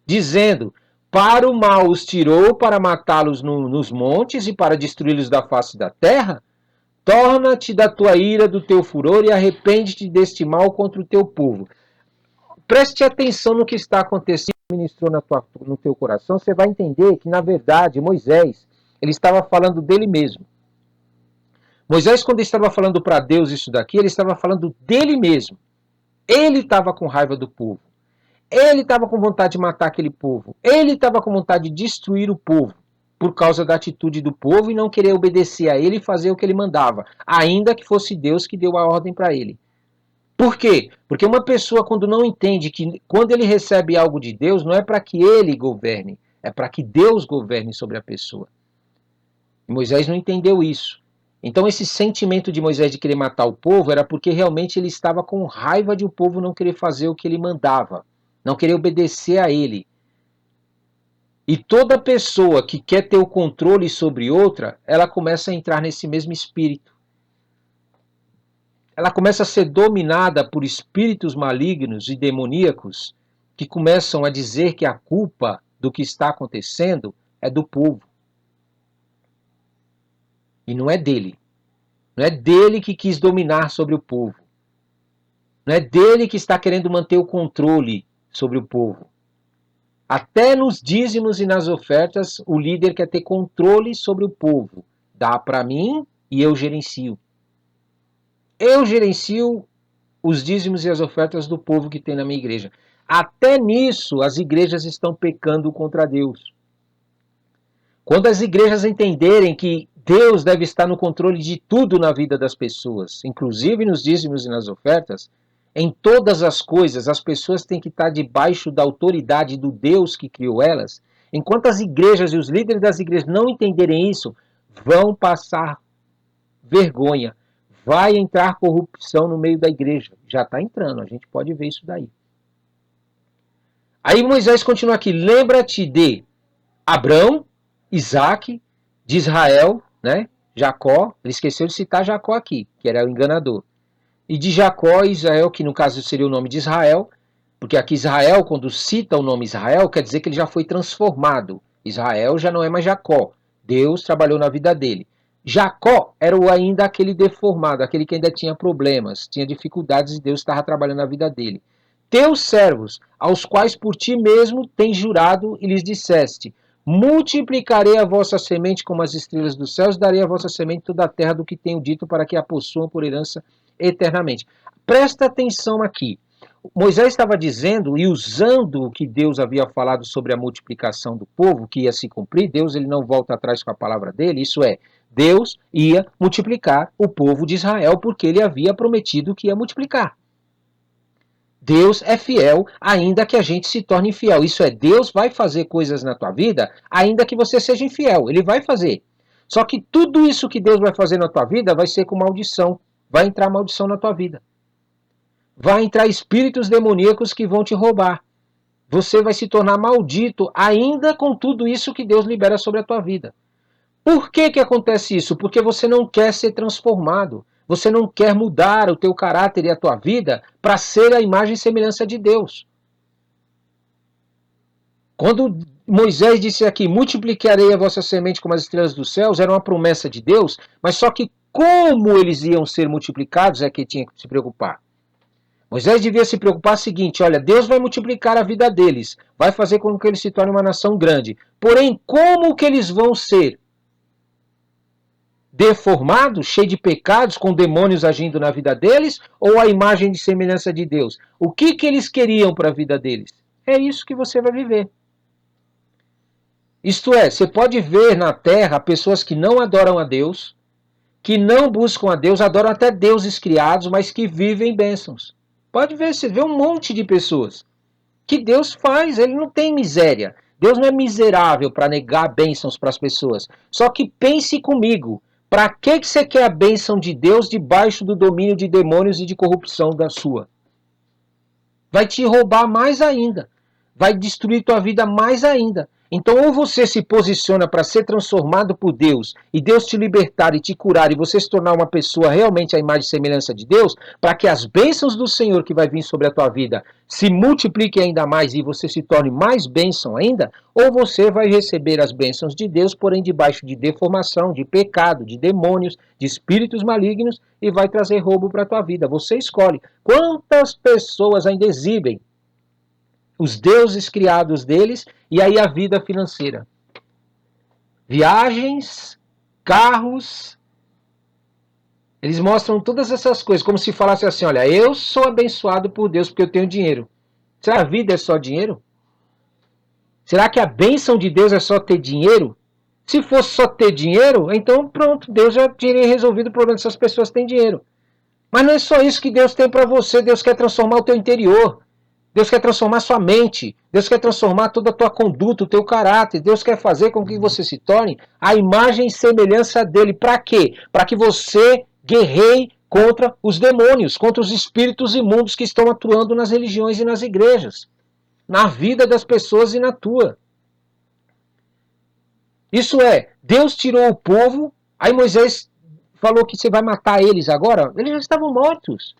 dizendo, para o mal os tirou, para matá-los nos montes e para destruí-los da face da terra? Torna-te da tua ira, do teu furor, e arrepende-te deste mal contra o teu povo. Preste atenção no que está acontecendo, ministrou no teu coração, você vai entender que, na verdade, Moisés, ele estava falando dele mesmo. Moisés, quando estava falando para Deus isso daqui, ele estava falando dele mesmo. Ele estava com raiva do povo. Ele estava com vontade de matar aquele povo. Ele estava com vontade de destruir o povo por causa da atitude do povo e não querer obedecer a ele e fazer o que ele mandava, ainda que fosse Deus que deu a ordem para ele. Por quê? Porque uma pessoa, quando não entende que quando ele recebe algo de Deus, não é para que ele governe, é para que Deus governe sobre a pessoa. E Moisés não entendeu isso. Então esse sentimento de Moisés de querer matar o povo era porque realmente ele estava com raiva de o povo não querer fazer o que ele mandava, não querer obedecer a ele. E toda pessoa que quer ter o controle sobre outra, ela começa a entrar nesse mesmo espírito. Ela começa a ser dominada por espíritos malignos e demoníacos que começam a dizer que a culpa do que está acontecendo é do povo. E não é dele. Não é dele que quis dominar sobre o povo. Não é dele que está querendo manter o controle sobre o povo. Até nos dízimos e nas ofertas, o líder quer ter controle sobre o povo. Dá para mim e eu gerencio. Eu gerencio os dízimos e as ofertas do povo que tem na minha igreja. Até nisso, as igrejas estão pecando contra Deus. Quando as igrejas entenderem que Deus deve estar no controle de tudo na vida das pessoas, inclusive nos dízimos e nas ofertas, em todas as coisas, as pessoas têm que estar debaixo da autoridade do Deus que criou elas. Enquanto as igrejas e os líderes das igrejas não entenderem isso, vão passar vergonha. Vai entrar corrupção no meio da igreja. Já está entrando, a gente pode ver isso daí. Aí Moisés continua aqui. Lembra-te de Abrão, Isaac, de Israel, né? Jacó. Ele esqueceu de citar Jacó aqui, que era o enganador. E de Jacó e Israel, que no caso seria o nome de Israel, porque aqui Israel, quando cita o nome Israel, quer dizer que ele já foi transformado. Israel já não é mais Jacó. Deus trabalhou na vida dele. Jacó era ainda aquele deformado, aquele que ainda tinha problemas, tinha dificuldades e Deus estava trabalhando na vida dele. Teus servos, aos quais por ti mesmo tens jurado e lhes disseste, multiplicarei a vossa semente como as estrelas dos céus, darei a vossa semente toda a terra do que tenho dito para que a possuam por herança eternamente. Presta atenção aqui. Moisés estava dizendo e usando o que Deus havia falado sobre a multiplicação do povo, que ia se cumprir. Deus ele não volta atrás com a palavra dele, isso é, Deus ia multiplicar o povo de Israel porque ele havia prometido que ia multiplicar. Deus é fiel, ainda que a gente se torne infiel. Isso é, Deus vai fazer coisas na tua vida, ainda que você seja infiel. Ele vai fazer. Só que tudo isso que Deus vai fazer na tua vida vai ser com maldição. Vai entrar maldição na tua vida. Vai entrar espíritos demoníacos que vão te roubar. Você vai se tornar maldito, ainda com tudo isso que Deus libera sobre a tua vida. Por que acontece isso? Porque você não quer ser transformado. Você não quer mudar o teu caráter e a tua vida para ser a imagem e semelhança de Deus. Quando Moisés disse aqui, multiplicarei a vossa semente como as estrelas dos céus, era uma promessa de Deus, mas só que como eles iam ser multiplicados é que tinha que se preocupar. Moisés devia se preocupar o seguinte, olha, Deus vai multiplicar a vida deles, vai fazer com que eles se tornem uma nação grande. Porém, como que eles vão ser? Deformados, cheios de pecados, com demônios agindo na vida deles, ou a imagem de semelhança de Deus? O que eles queriam para a vida deles? É isso que você vai viver. Isto é, você pode ver na terra pessoas que não adoram a Deus, que não buscam a Deus, adoram até deuses criados, mas que vivem bênçãos. Pode ver, você vê um monte de pessoas que Deus faz, ele não tem miséria. Deus não é miserável para negar bênçãos para as pessoas. Só que pense comigo, para que você quer a bênção de Deus debaixo do domínio de demônios e de corrupção da sua? Vai te roubar mais ainda. Vai destruir tua vida mais ainda. Então, ou você se posiciona para ser transformado por Deus, e Deus te libertar e te curar, e você se tornar uma pessoa realmente à imagem e semelhança de Deus, para que as bênçãos do Senhor que vai vir sobre a tua vida se multipliquem ainda mais e você se torne mais bênção ainda, ou você vai receber as bênçãos de Deus, porém debaixo de deformação, de pecado, de demônios, de espíritos malignos, e vai trazer roubo para a tua vida. Você escolhe. Quantas pessoas ainda exibem os deuses criados deles, e aí a vida financeira. Viagens, carros, eles mostram todas essas coisas, como se falasse assim, olha, eu sou abençoado por Deus porque eu tenho dinheiro. Será que a vida é só dinheiro? Será que a bênção de Deus é só ter dinheiro? Se fosse só ter dinheiro, então pronto, Deus já teria resolvido o problema dessas pessoas que têm dinheiro. Mas não é só isso que Deus tem para você, Deus quer transformar o teu interior. Deus quer transformar sua mente, Deus quer transformar toda a tua conduta, o teu caráter, Deus quer fazer com que você se torne a imagem e semelhança dele. Para quê? Para que você guerreie contra os demônios, contra os espíritos imundos que estão atuando nas religiões e nas igrejas, na vida das pessoas e na tua. Isso é, Deus tirou o povo, aí Moisés falou que você vai matar eles agora, eles já estavam mortos.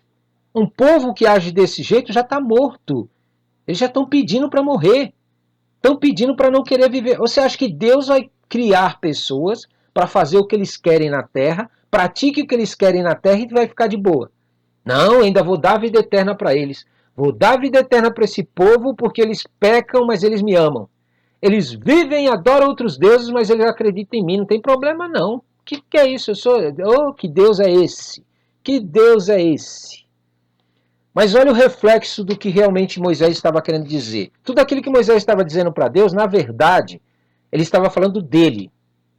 Um povo que age desse jeito já está morto. Eles já estão pedindo para morrer. Estão pedindo para não querer viver. Você acha que Deus vai criar pessoas para fazer o que eles querem na terra, pratique o que eles querem na terra e vai ficar de boa? Não, ainda vou dar vida eterna para eles. Vou dar vida eterna para esse povo porque eles pecam, mas eles me amam. Eles vivem e adoram outros deuses, mas eles acreditam em mim. Não tem problema não. O que é isso? Que Deus é esse? Que Deus é esse? Mas olha o reflexo do que realmente Moisés estava querendo dizer. Tudo aquilo que Moisés estava dizendo para Deus, na verdade, ele estava falando dele.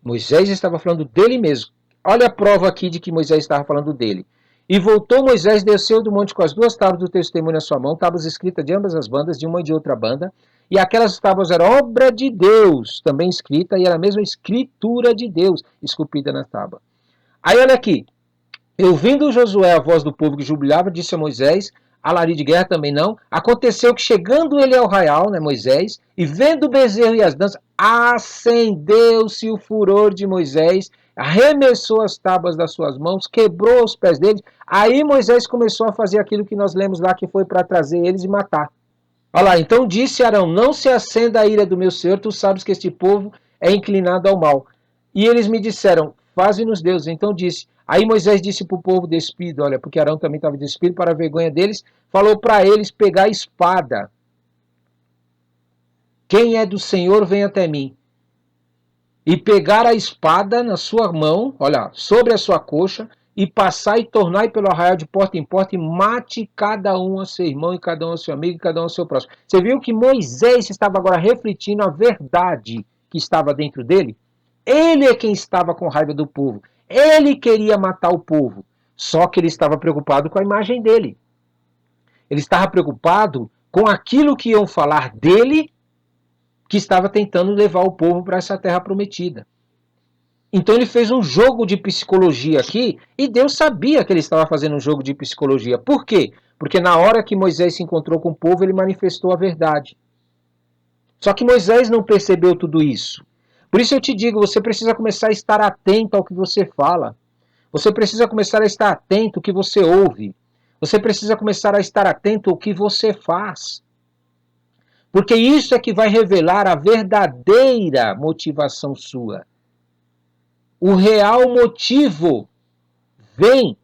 Moisés estava falando dele mesmo. Olha a prova aqui de que Moisés estava falando dele. E voltou Moisés, desceu do monte com as duas tábuas do testemunho na sua mão, tábuas escritas de ambas as bandas, de uma e de outra banda. E aquelas tábuas eram obra de Deus, também escrita, e era a mesma escritura de Deus, esculpida na tábua. Aí olha aqui. Ouvindo Josué a voz do povo que jubilava, disse a Moisés, alarido de guerra também não. Aconteceu que chegando ele ao arraial, né, Moisés, e vendo o bezerro e as danças, acendeu-se o furor de Moisés, arremessou as tábuas das suas mãos, quebrou os pés deles. Aí Moisés começou a fazer aquilo que nós lemos lá, que foi para trazer eles e matar. Olha lá, então disse Arão, não se acenda a ira do meu Senhor, tu sabes que este povo é inclinado ao mal. E eles me disseram, faze-nos Deus. Então disse, aí Moisés disse para o povo despido, olha, porque Arão também estava despido para a vergonha deles, falou para eles pegar a espada. Quem é do Senhor, vem até mim. E pegar a espada na sua mão, olha, sobre a sua coxa, e passar e tornar pelo arraial de porta em porta, e mate cada um a seu irmão, e cada um a seu amigo, e cada um a seu próximo. Você viu que Moisés estava agora refletindo a verdade que estava dentro dele? Ele é quem estava com raiva do povo. Ele queria matar o povo. Só que ele estava preocupado com a imagem dele. Ele estava preocupado com aquilo que iam falar dele, que estava tentando levar o povo para essa terra prometida. Então ele fez um jogo de psicologia aqui, e Deus sabia que ele estava fazendo um jogo de psicologia. Por quê? Porque na hora que Moisés se encontrou com o povo, ele manifestou a verdade. Só que Moisés não percebeu tudo isso. Por isso eu te digo, você precisa começar a estar atento ao que você fala. Você precisa começar a estar atento ao que você ouve. Você precisa começar a estar atento ao que você faz. Porque isso é que vai revelar a verdadeira motivação sua. O real motivo vem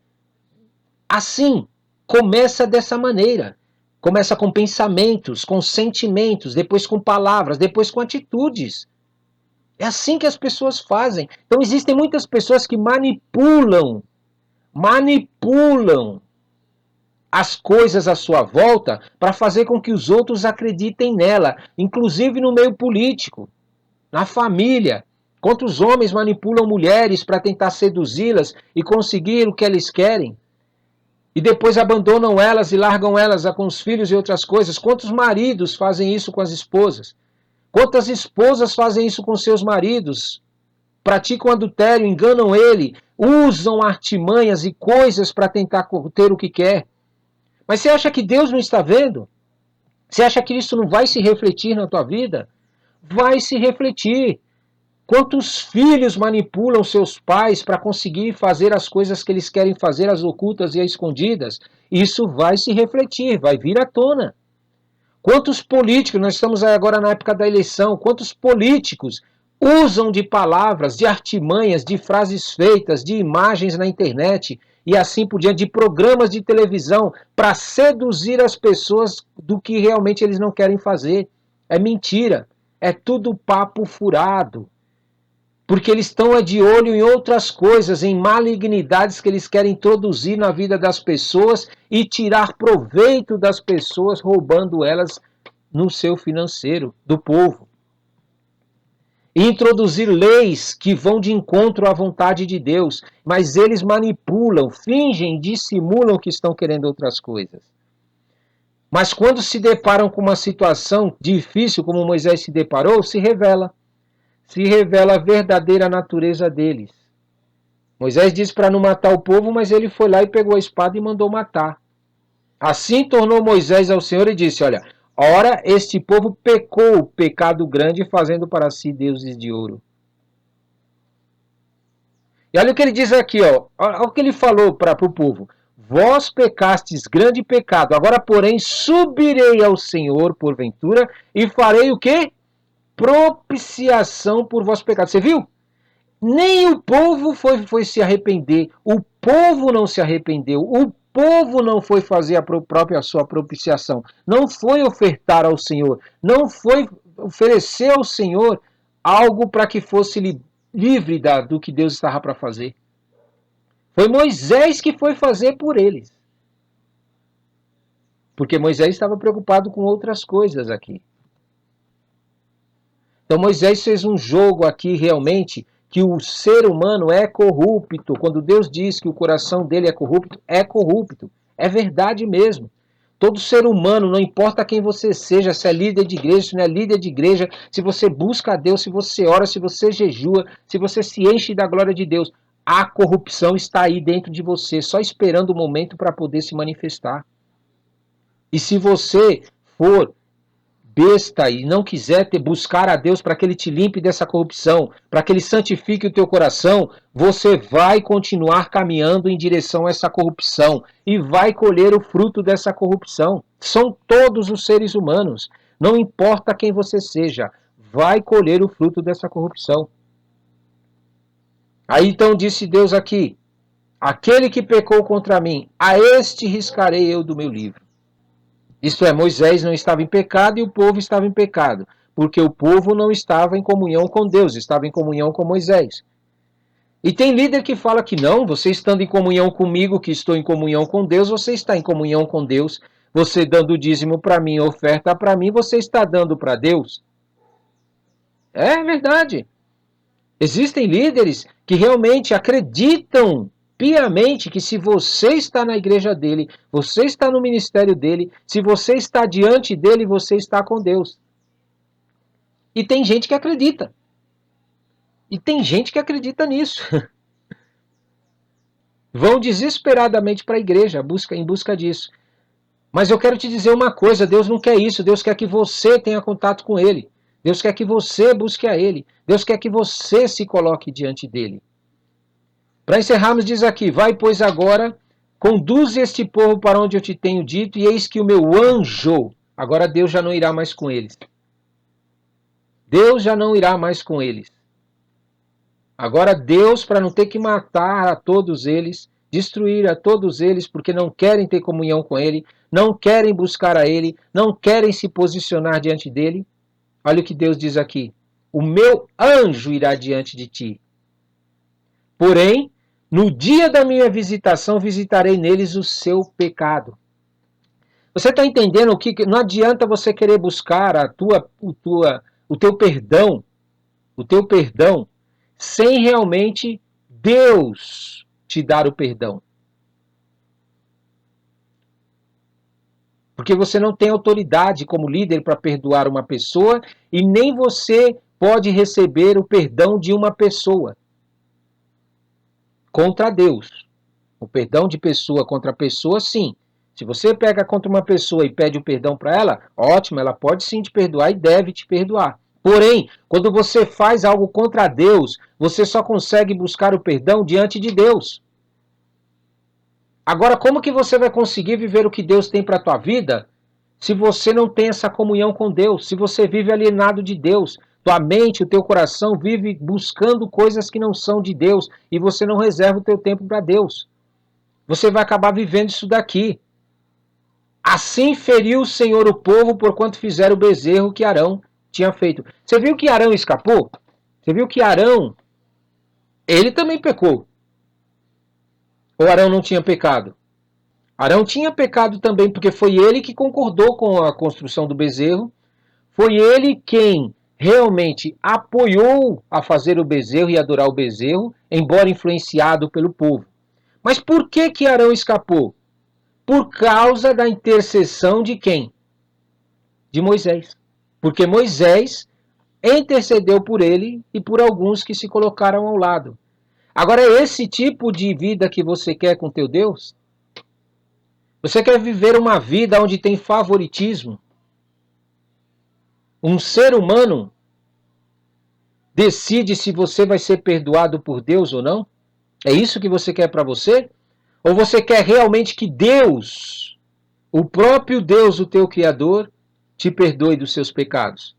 assim, começa dessa maneira. Começa com pensamentos, com sentimentos, depois com palavras, depois com atitudes. É assim que as pessoas fazem. Então existem muitas pessoas que manipulam as coisas à sua volta para fazer com que os outros acreditem nela, inclusive no meio político, na família. Quantos homens manipulam mulheres para tentar seduzi-las e conseguir o que eles querem? E depois abandonam elas e largam elas com os filhos e outras coisas. Quantos maridos fazem isso com as esposas? Quantas esposas fazem isso com seus maridos? Praticam adultério, enganam ele, usam artimanhas e coisas para tentar ter o que quer. Mas você acha que Deus não está vendo? Você acha que isso não vai se refletir na tua vida? Vai se refletir. Quantos filhos manipulam seus pais para conseguir fazer as coisas que eles querem fazer, as ocultas e as escondidas? Isso vai se refletir, vai vir à tona. Quantos políticos, nós estamos agora na época da eleição, quantos políticos usam de palavras, de artimanhas, de frases feitas, de imagens na internet e assim por diante, de programas de televisão para seduzir as pessoas do que realmente eles não querem fazer. É mentira, é tudo papo furado. Porque eles estão de olho em outras coisas, em malignidades que eles querem introduzir na vida das pessoas e tirar proveito das pessoas, roubando elas no seu financeiro, do povo. E introduzir leis que vão de encontro à vontade de Deus, mas eles manipulam, fingem, dissimulam que estão querendo outras coisas. Mas quando se deparam com uma situação difícil, como Moisés se deparou, se revela a verdadeira natureza deles. Moisés disse para não matar o povo, mas ele foi lá e pegou a espada e mandou matar. Assim tornou Moisés ao Senhor e disse, olha, ora este povo pecou pecado grande, fazendo para si deuses de ouro. E olha o que ele diz aqui, ó, olha o que ele falou para o povo. Vós pecastes grande pecado, agora porém subirei ao Senhor porventura e farei o quê? Propiciação por vosso pecado. Você viu? Nem o povo foi se arrepender. O povo não se arrependeu. O povo não foi fazer a sua propiciação. Não foi ofertar ao Senhor. Não foi oferecer ao Senhor algo para que fosse livre do que Deus estava para fazer. Foi Moisés que foi fazer por eles. Porque Moisés estava preocupado com outras coisas aqui. Então Moisés fez um jogo aqui realmente que o ser humano é corrupto. Quando Deus diz que o coração dele é corrupto. É verdade mesmo. Todo ser humano, não importa quem você seja, se é líder de igreja, se não é líder de igreja, se você busca a Deus, se você ora, se você jejua, se você se enche da glória de Deus, a corrupção está aí dentro de você, só esperando o momento para poder se manifestar. E se você for besta e não quiser buscar a Deus para que Ele te limpe dessa corrupção, para que Ele santifique o teu coração, você vai continuar caminhando em direção a essa corrupção e vai colher o fruto dessa corrupção. São todos os seres humanos, não importa quem você seja, vai colher o fruto dessa corrupção. Aí então disse Deus aqui, aquele que pecou contra mim, a este riscarei eu do meu livro. Isto é, Moisés não estava em pecado e o povo estava em pecado, porque o povo não estava em comunhão com Deus, estava em comunhão com Moisés. E tem líder que fala que não, você estando em comunhão comigo, que estou em comunhão com Deus, você está em comunhão com Deus, você dando o dízimo para mim, oferta para mim, você está dando para Deus. É verdade. Existem líderes que realmente acreditam piamente que se você está na igreja dele, você está no ministério dele, se você está diante dele, você está com Deus. E tem gente que acredita. E tem gente que acredita nisso. Vão desesperadamente para a igreja em busca disso. Mas eu quero te dizer uma coisa, Deus não quer isso, Deus quer que você tenha contato com ele. Deus quer que você busque a ele. Deus quer que você se coloque diante dele. Para encerrarmos, diz aqui: vai, pois, agora, conduze este povo para onde eu te tenho dito, e eis que o meu anjo, agora Deus já não irá mais com eles. Deus já não irá mais com eles. Agora Deus, para não ter que matar a todos eles, destruir a todos eles, porque não querem ter comunhão com Ele, não querem buscar a Ele, não querem se posicionar diante dEle, olha o que Deus diz aqui: o meu anjo irá diante de ti. Porém, no dia da minha visitação, visitarei neles o seu pecado. Você está entendendo que não adianta você querer buscar o teu perdão, sem realmente Deus te dar o perdão. Porque você não tem autoridade como líder para perdoar uma pessoa e nem você pode receber o perdão de uma pessoa contra Deus. O perdão de pessoa contra pessoa, sim. Se você pega contra uma pessoa e pede o perdão para ela, ótimo, ela pode sim te perdoar e deve te perdoar. Porém, quando você faz algo contra Deus, você só consegue buscar o perdão diante de Deus. Agora, como que você vai conseguir viver o que Deus tem para a tua vida se você não tem essa comunhão com Deus, se você vive alienado de Deus? Tua mente, o teu coração vive buscando coisas que não são de Deus e você não reserva o teu tempo para Deus. Você vai acabar vivendo isso daqui. Assim feriu o Senhor o povo porquanto fizeram o bezerro que Arão tinha feito. Você viu que Arão escapou? Você viu que Arão, ele também pecou. Ou Arão não tinha pecado? Arão tinha pecado também, porque foi ele que concordou com a construção do bezerro, foi ele quem realmente apoiou a fazer o bezerro e adorar o bezerro, embora influenciado pelo povo. Mas por que Arão escapou? Por causa da intercessão de quem? De Moisés. Porque Moisés intercedeu por ele e por alguns que se colocaram ao lado. Agora, é esse tipo de vida que você quer com teu Deus? Você quer viver uma vida onde tem favoritismo? Um ser humano decide se você vai ser perdoado por Deus ou não? É isso que você quer para você? Ou você quer realmente que Deus, o próprio Deus, o teu Criador, te perdoe dos seus pecados?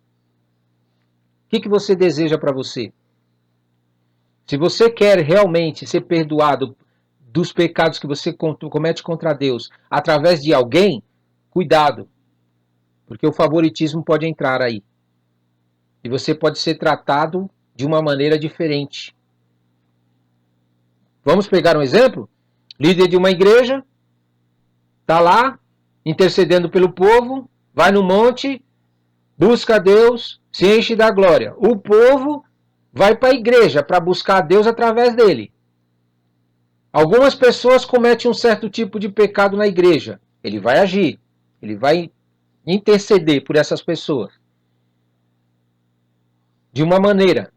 O que você deseja para você? Se você quer realmente ser perdoado dos pecados que você comete contra Deus através de alguém, cuidado, porque o favoritismo pode entrar aí. E você pode ser tratado de uma maneira diferente. Vamos pegar um exemplo? Líder de uma igreja, está lá, intercedendo pelo povo, vai no monte, busca a Deus, se enche da glória. O povo vai para a igreja para buscar a Deus através dele. Algumas pessoas cometem um certo tipo de pecado na igreja. Ele vai agir, ele vai interceder por essas pessoas. De uma maneira.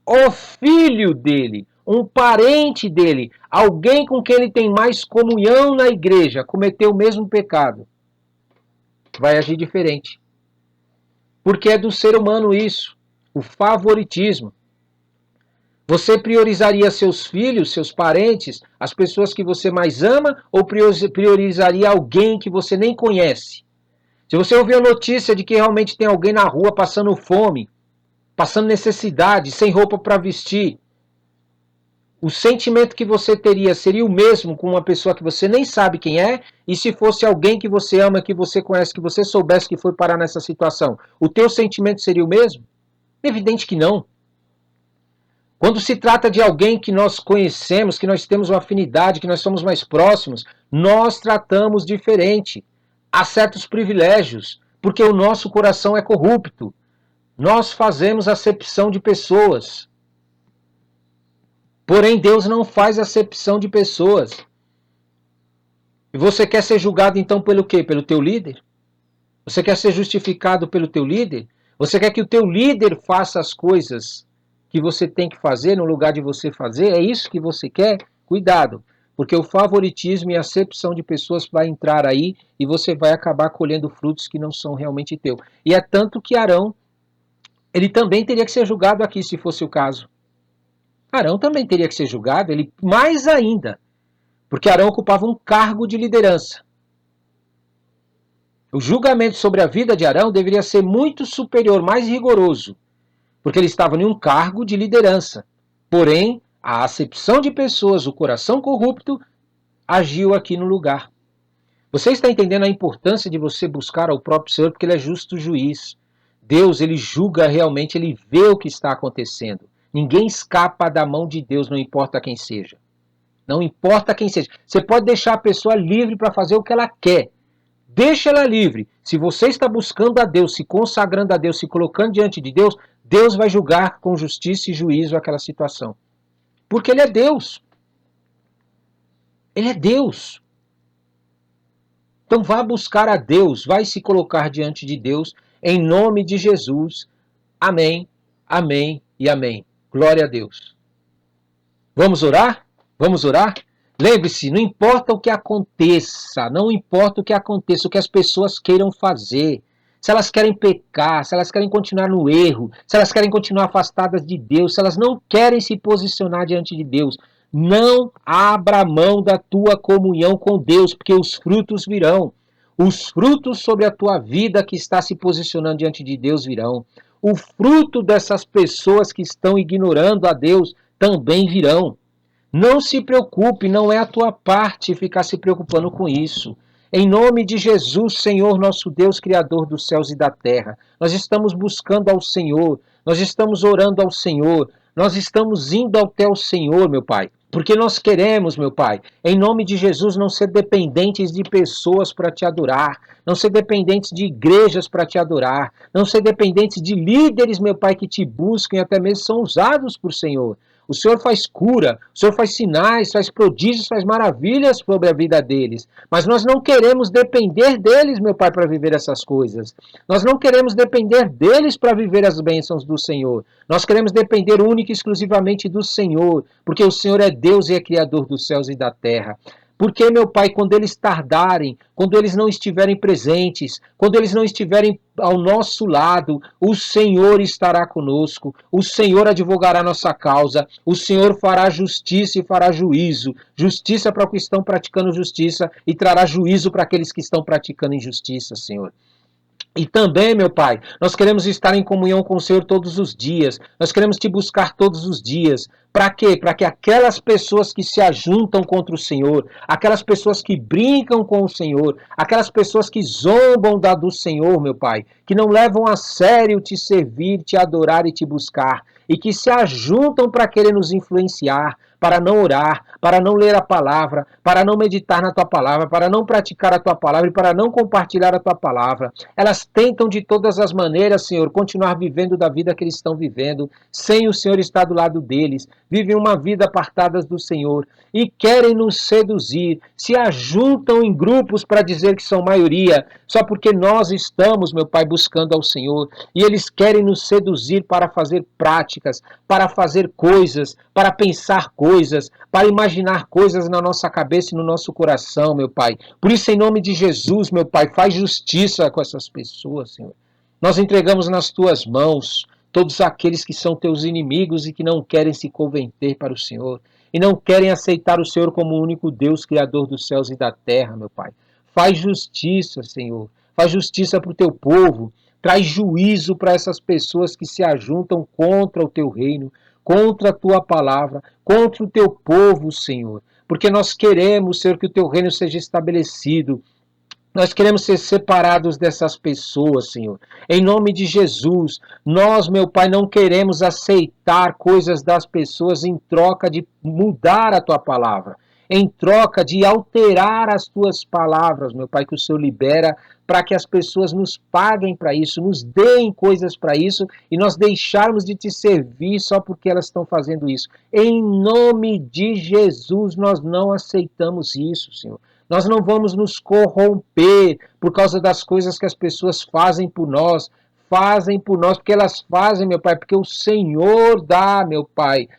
O filho dele, um parente dele, alguém com quem ele tem mais comunhão na igreja, cometeu o mesmo pecado. Vai agir diferente. Porque é do ser humano isso, o favoritismo. Você priorizaria seus filhos, seus parentes, as pessoas que você mais ama, ou priorizaria alguém que você nem conhece? Se você ouvir a notícia de que realmente tem alguém na rua passando fome, passando necessidade, sem roupa para vestir, o sentimento que você teria seria o mesmo com uma pessoa que você nem sabe quem é, e se fosse alguém que você ama, que você conhece, que você soubesse que foi parar nessa situação, o teu sentimento seria o mesmo? Evidente que não. Quando se trata de alguém que nós conhecemos, que nós temos uma afinidade, que nós somos mais próximos, nós tratamos diferente. Há certos privilégios, porque o nosso coração é corrupto. Nós fazemos acepção de pessoas. Porém, Deus não faz acepção de pessoas. E você quer ser julgado então pelo quê? Pelo teu líder? Você quer ser justificado pelo teu líder? Você quer que o teu líder faça as coisas que você tem que fazer no lugar de você fazer? É isso que você quer? Cuidado, porque o favoritismo e a acepção de pessoas vai entrar aí e você vai acabar colhendo frutos que não são realmente teus. E é tanto que Arão, ele também teria que ser julgado aqui, se fosse o caso. Arão também teria que ser julgado, ele mais ainda, porque Arão ocupava um cargo de liderança. O julgamento sobre a vida de Arão deveria ser muito superior, mais rigoroso, porque ele estava em um cargo de liderança. Porém, a acepção de pessoas, o coração corrupto, agiu aqui no lugar. Você está entendendo a importância de você buscar ao próprio Senhor, porque Ele é justo juiz. Deus, Ele julga realmente, Ele vê o que está acontecendo. Ninguém escapa da mão de Deus, não importa quem seja. Não importa quem seja. Você pode deixar a pessoa livre para fazer o que ela quer. Deixa ela livre. Se você está buscando a Deus, se consagrando a Deus, se colocando diante de Deus, Deus vai julgar com justiça e juízo aquela situação. Porque Ele é Deus. Ele é Deus. Então vá buscar a Deus, vai se colocar diante de Deus, em nome de Jesus. Amém, amém e amém. Glória a Deus. Vamos orar? Vamos orar? Lembre-se, não importa o que aconteça, não importa o que aconteça, o que as pessoas queiram fazer, se elas querem pecar, se elas querem continuar no erro, se elas querem continuar afastadas de Deus, se elas não querem se posicionar diante de Deus, não abra mão da tua comunhão com Deus, porque os frutos virão. Os frutos sobre a tua vida que está se posicionando diante de Deus virão. O fruto dessas pessoas que estão ignorando a Deus também virão. Não se preocupe, não é a tua parte ficar se preocupando com isso. Em nome de Jesus, Senhor, nosso Deus, Criador dos céus e da terra, nós estamos buscando ao Senhor, nós estamos orando ao Senhor, nós estamos indo até o Senhor, meu Pai. Porque nós queremos, meu Pai, em nome de Jesus, não ser dependentes de pessoas para te adorar, não ser dependentes de igrejas para te adorar, não ser dependentes de líderes, meu Pai, que te buscam e até mesmo são usados por Senhor. O Senhor faz cura, o Senhor faz sinais, faz prodígios, faz maravilhas sobre a vida deles. Mas nós não queremos depender deles, meu Pai, para viver essas coisas. Nós não queremos depender deles para viver as bênçãos do Senhor. Nós queremos depender única e exclusivamente do Senhor, porque o Senhor é Deus e é Criador dos céus e da terra. Porque, meu Pai, quando eles tardarem, quando eles não estiverem presentes, quando eles não estiverem ao nosso lado, o Senhor estará conosco, o Senhor advogará nossa causa, o Senhor fará justiça e fará juízo, justiça para os que estão praticando justiça e trará juízo para aqueles que estão praticando injustiça, Senhor. E também, meu Pai, nós queremos estar em comunhão com o Senhor todos os dias. Nós queremos te buscar todos os dias. Para quê? Para que aquelas pessoas que se ajuntam contra o Senhor, aquelas pessoas que brincam com o Senhor, aquelas pessoas que zombam do Senhor, meu Pai, que não levam a sério te servir, te adorar e te buscar, e que se ajuntam para querer nos influenciar, para não orar, para não ler a palavra, para não meditar na tua palavra, para não praticar a tua palavra e para não compartilhar a tua palavra. Elas tentam de todas as maneiras, Senhor, continuar vivendo da vida que eles estão vivendo, sem o Senhor estar do lado deles. Vivem uma vida apartadas do Senhor e querem nos seduzir, se ajuntam em grupos para dizer que são maioria, só porque nós estamos, meu Pai, buscando ao Senhor, e eles querem nos seduzir para fazer práticas, para fazer coisas, para pensar coisas, para imaginar coisas na nossa cabeça e no nosso coração, meu Pai. Por isso, em nome de Jesus, meu Pai, faz justiça com essas pessoas, Senhor. Nós entregamos nas tuas mãos todos aqueles que são teus inimigos e que não querem se converter para o Senhor, e não querem aceitar o Senhor como o único Deus, Criador dos céus e da terra, meu Pai. Faz justiça, Senhor. Faz justiça para o teu povo. Traz juízo para essas pessoas que se ajuntam contra o teu reino, contra a tua palavra, contra o teu povo, Senhor. Porque nós queremos, Senhor, que o teu reino seja estabelecido. Nós queremos ser separados dessas pessoas, Senhor. Em nome de Jesus, nós, meu Pai, não queremos aceitar coisas das pessoas em troca de mudar a tua palavra, em troca de alterar as tuas palavras, meu Pai, que o Senhor libera para que as pessoas nos paguem para isso, nos deem coisas para isso e nós deixarmos de te servir só porque elas estão fazendo isso. Em nome de Jesus, nós não aceitamos isso, Senhor. Nós não vamos nos corromper por causa das coisas que as pessoas fazem por nós, porque elas fazem, meu Pai, porque o Senhor dá, meu Pai,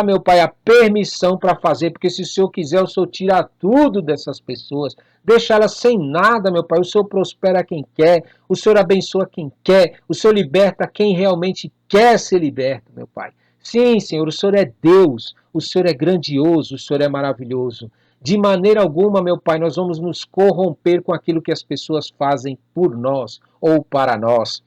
meu Pai, a permissão para fazer, porque se o Senhor quiser, o Senhor tira tudo dessas pessoas, deixa elas sem nada, meu Pai. O Senhor prospera quem quer, o Senhor abençoa quem quer, o Senhor liberta quem realmente quer ser liberto, meu Pai. Sim, Senhor, o Senhor é Deus, o Senhor é grandioso, o Senhor é maravilhoso. De maneira alguma, meu Pai, nós vamos nos corromper com aquilo que as pessoas fazem por nós ou para nós.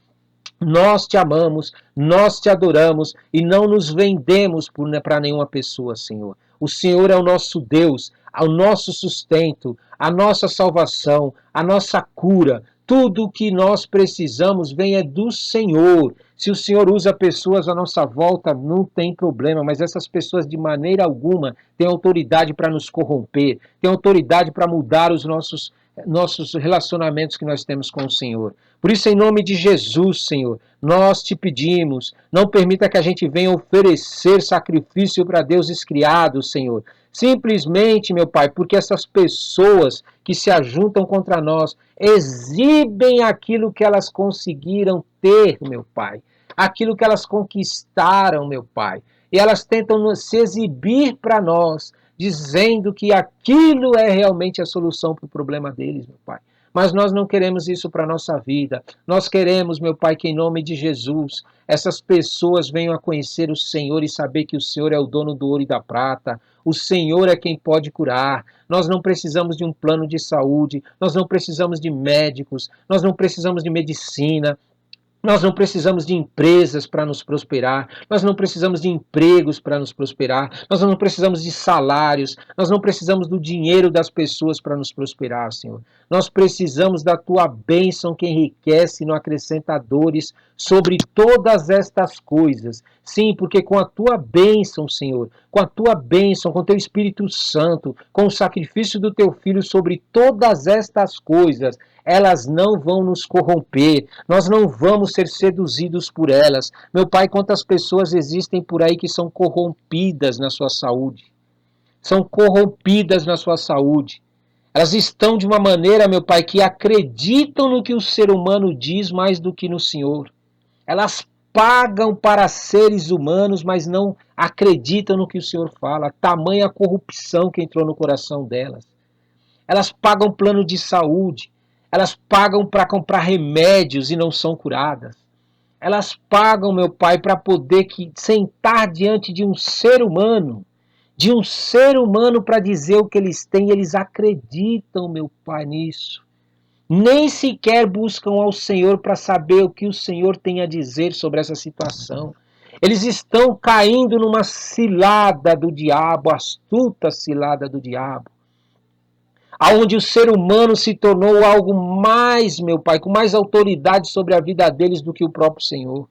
Nós te amamos, nós te adoramos e não nos vendemos para nenhuma pessoa, Senhor. O Senhor é o nosso Deus, o nosso sustento, a nossa salvação, a nossa cura. Tudo o que nós precisamos vem é do Senhor. Se o Senhor usa pessoas à nossa volta, não tem problema, mas essas pessoas de maneira alguma têm autoridade para nos corromper, têm autoridade para mudar os nossos relacionamentos que nós temos com o Senhor. Por isso, em nome de Jesus, Senhor, nós te pedimos, não permita que a gente venha oferecer sacrifício para deuses criados, Senhor. Simplesmente, meu Pai, porque essas pessoas que se ajuntam contra nós exibem aquilo que elas conseguiram ter, meu Pai. Aquilo que elas conquistaram, meu Pai. E elas tentam se exibir para nós, dizendo que aquilo é realmente a solução para o problema deles, meu Pai. Mas nós não queremos isso para a nossa vida. Nós queremos, meu Pai, que em nome de Jesus, essas pessoas venham a conhecer o Senhor e saber que o Senhor é o dono do ouro e da prata. O Senhor é quem pode curar. Nós não precisamos de um plano de saúde, nós não precisamos de médicos, nós não precisamos de medicina. Nós não precisamos de empresas para nos prosperar, nós não precisamos de empregos para nos prosperar, nós não precisamos de salários, nós não precisamos do dinheiro das pessoas para nos prosperar, Senhor. Nós precisamos da tua bênção que enriquece e não acrescenta dores sobre todas estas coisas. Sim, porque com a tua bênção, Senhor, com a tua bênção, com o teu Espírito Santo, com o sacrifício do teu Filho sobre todas estas coisas, elas não vão nos corromper, nós não vamos ser seduzidos por elas. Meu Pai, quantas pessoas existem por aí que são corrompidas na sua saúde? São corrompidas na sua saúde. Elas estão de uma maneira, meu Pai, que acreditam no que o ser humano diz mais do que no Senhor. Elas pagam para seres humanos, mas não acreditam no que o Senhor fala. Tamanha corrupção que entrou no coração delas. Elas pagam plano de saúde. Elas pagam para comprar remédios e não são curadas. Elas pagam, meu Pai, para poder sentar diante de um ser humano para dizer o que eles têm. Eles acreditam, meu Pai, nisso. Nem sequer buscam ao Senhor para saber o que o Senhor tem a dizer sobre essa situação. Eles estão caindo numa cilada do diabo, astuta cilada do diabo, aonde o ser humano se tornou algo mais, meu Pai, com mais autoridade sobre a vida deles do que o próprio Senhor.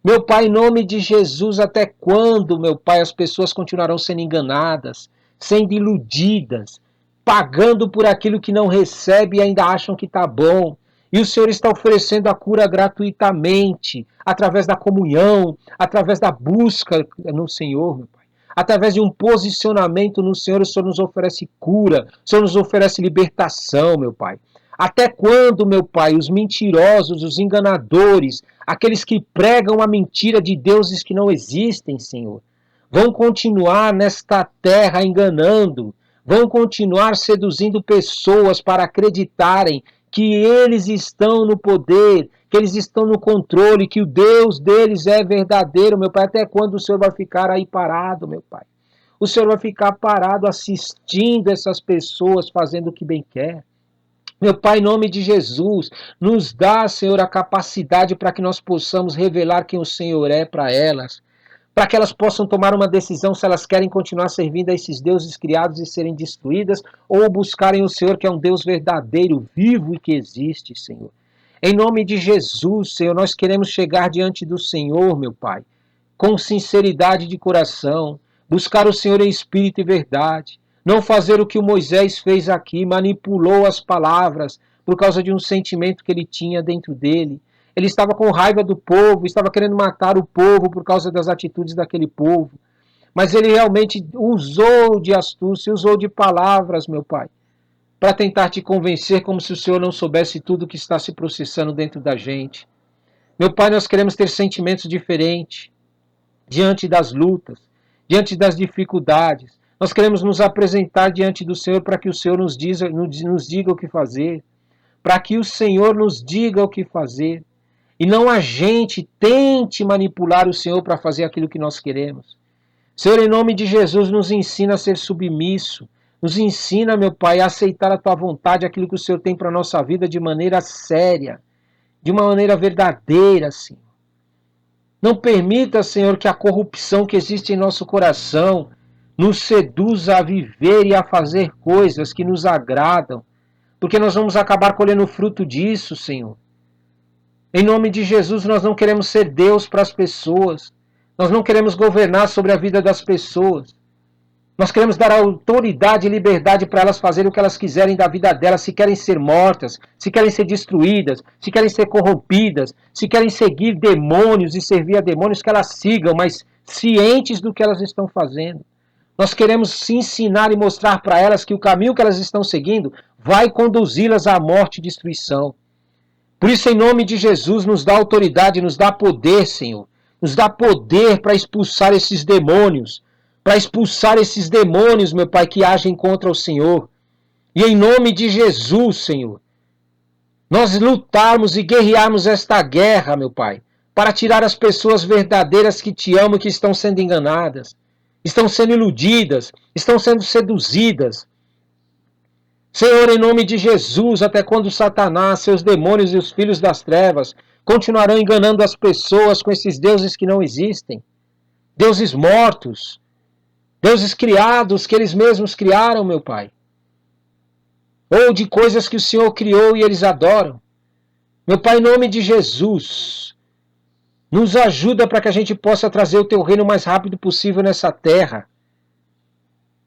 Meu Pai, em nome de Jesus, até quando, meu Pai, as pessoas continuarão sendo enganadas, sendo iludidas, pagando por aquilo que não recebe e ainda acham que está bom? E o Senhor está oferecendo a cura gratuitamente, através da comunhão, através da busca no Senhor, meu Pai. Através de um posicionamento no Senhor, o Senhor nos oferece cura, o Senhor nos oferece libertação, meu Pai. Até quando, meu Pai, os mentirosos, os enganadores, aqueles que pregam a mentira de deuses que não existem, Senhor, vão continuar nesta terra enganando, vão continuar seduzindo pessoas para acreditarem que eles estão no poder, que eles estão no controle, que o Deus deles é verdadeiro, meu Pai. Até quando o Senhor vai ficar aí parado, meu Pai? O Senhor vai ficar parado assistindo essas pessoas fazendo o que bem quer? Meu Pai, em nome de Jesus, nos dá, Senhor, a capacidade para que nós possamos revelar quem o Senhor é para elas, para que elas possam tomar uma decisão se elas querem continuar servindo a esses deuses criados e serem destruídas, ou buscarem o Senhor, que é um Deus verdadeiro, vivo e que existe, Senhor. Em nome de Jesus, Senhor, nós queremos chegar diante do Senhor, meu Pai, com sinceridade de coração, buscar o Senhor em espírito e verdade, não fazer o que o Moisés fez aqui, manipulou as palavras por causa de um sentimento que ele tinha dentro dele. Ele estava com raiva do povo, estava querendo matar o povo por causa das atitudes daquele povo. Mas ele realmente usou de astúcia, usou de palavras, meu Pai, para tentar te convencer como se o Senhor não soubesse tudo que está se processando dentro da gente. Meu Pai, nós queremos ter sentimentos diferentes diante das lutas, diante das dificuldades. Nós queremos nos apresentar diante do Senhor para que o Senhor nos diga o que fazer, para que o Senhor nos diga o que fazer. e não a gente tente manipular o Senhor para fazer aquilo que nós queremos. Senhor, em nome de Jesus, nos ensina a ser submisso. Nos ensina, meu Pai, a aceitar a Tua vontade, aquilo que o Senhor tem para a nossa vida de maneira séria, de uma maneira verdadeira, Senhor. Não permita, Senhor, que a corrupção que existe em nosso coração nos seduza a viver e a fazer coisas que nos agradam, porque nós vamos acabar colhendo fruto disso, Senhor. Em nome de Jesus, nós não queremos ser Deus para as pessoas. Nós não queremos governar sobre a vida das pessoas. Nós queremos dar autoridade e liberdade para elas fazerem o que elas quiserem da vida delas, se querem ser mortas, se querem ser destruídas, se querem ser corrompidas, se querem seguir demônios e servir a demônios, que elas sigam, mas cientes do que elas estão fazendo. Nós queremos ensinar e mostrar para elas que o caminho que elas estão seguindo vai conduzi-las à morte e destruição. Por isso, em nome de Jesus, nos dá autoridade, nos dá poder, Senhor. Nos dá poder para expulsar esses demônios. Para expulsar esses demônios, meu Pai, que agem contra o Senhor. E em nome de Jesus, Senhor, nós lutarmos e guerrearmos esta guerra, meu Pai, para tirar as pessoas verdadeiras que te amam e que estão sendo enganadas, estão sendo iludidas, estão sendo seduzidas. Senhor, em nome de Jesus, até quando Satanás, seus demônios e os filhos das trevas continuarão enganando as pessoas com esses deuses que não existem, deuses mortos, deuses criados que eles mesmos criaram, meu Pai, ou de coisas que o Senhor criou e eles adoram. Meu Pai, em nome de Jesus, nos ajuda para que a gente possa trazer o Teu reino o mais rápido possível nessa terra,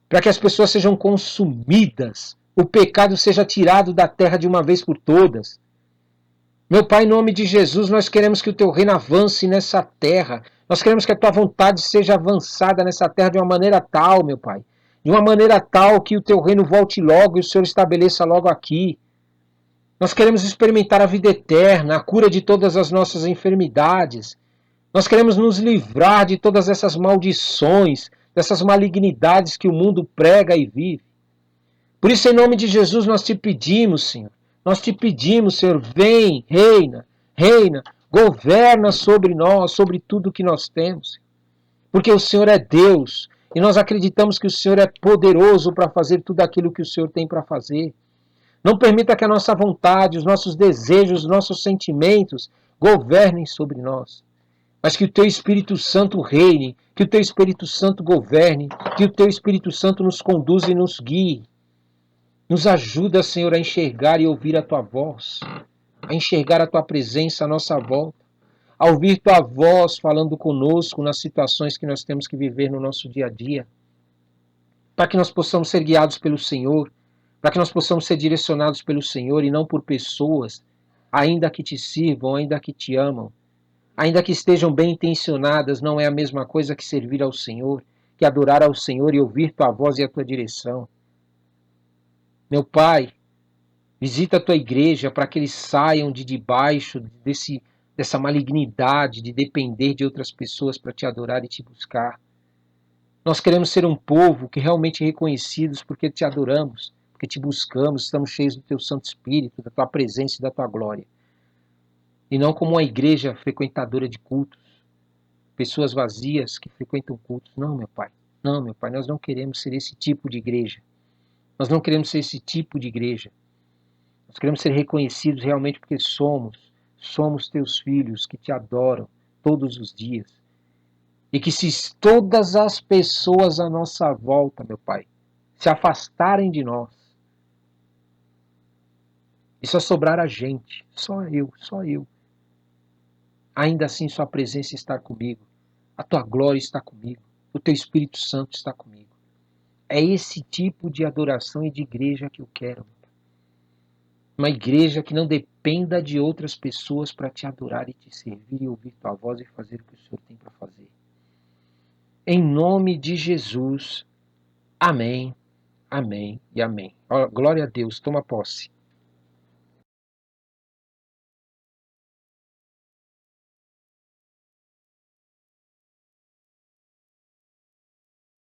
para que as pessoas sejam consumidas, o pecado seja tirado da terra de uma vez por todas. Meu Pai, em nome de Jesus, nós queremos que o Teu reino avance nessa terra. Nós queremos que a Tua vontade seja avançada nessa terra de uma maneira tal, meu Pai. De uma maneira tal que o Teu reino volte logo e o Senhor estabeleça logo aqui. Nós queremos experimentar a vida eterna, a cura de todas as nossas enfermidades. Nós queremos nos livrar de todas essas maldições, dessas malignidades que o mundo prega e vive. Por isso, em nome de Jesus, nós te pedimos, Senhor. Nós te pedimos, Senhor, vem, reina, reina, governa sobre nós, sobre tudo que nós temos. Porque o Senhor é Deus e nós acreditamos que o Senhor é poderoso para fazer tudo aquilo que o Senhor tem para fazer. Não permita que a nossa vontade, os nossos desejos, os nossos sentimentos governem sobre nós. Mas que o Teu Espírito Santo reine, que o Teu Espírito Santo governe, que o Teu Espírito Santo nos conduza e nos guie. Nos ajuda, Senhor, a enxergar e ouvir a Tua voz, a enxergar a Tua presença à nossa volta, a ouvir Tua voz falando conosco nas situações que nós temos que viver no nosso dia a dia, para que nós possamos ser guiados pelo Senhor, para que nós possamos ser direcionados pelo Senhor e não por pessoas, ainda que Te sirvam, ainda que Te amam, ainda que estejam bem intencionadas, não é a mesma coisa que servir ao Senhor, que adorar ao Senhor e ouvir Tua voz e a Tua direção. Meu Pai, visita a Tua igreja para que eles saiam de debaixo dessa malignidade de depender de outras pessoas para Te adorar e Te buscar. Nós queremos ser um povo que realmente é reconhecidos porque Te adoramos, porque Te buscamos, estamos cheios do Teu Santo Espírito, da Tua presença e da Tua glória. E não como uma igreja frequentadora de cultos, pessoas vazias que frequentam cultos. Não, meu Pai. Não, meu Pai, nós não queremos ser esse tipo de igreja. Nós não queremos ser esse tipo de igreja. Nós queremos ser reconhecidos realmente porque somos Teus filhos que Te adoram todos os dias. E que se todas as pessoas à nossa volta, meu Pai, se afastarem de nós, e só sobrar a gente, só eu, ainda assim Sua presença está comigo, a Tua glória está comigo, o Teu Espírito Santo está comigo. É esse tipo de adoração e de igreja que eu quero. Uma igreja que não dependa de outras pessoas para Te adorar e Te servir e ouvir Tua voz e fazer o que o Senhor tem para fazer. Em nome de Jesus, amém, amém e amém. Glória a Deus, toma posse.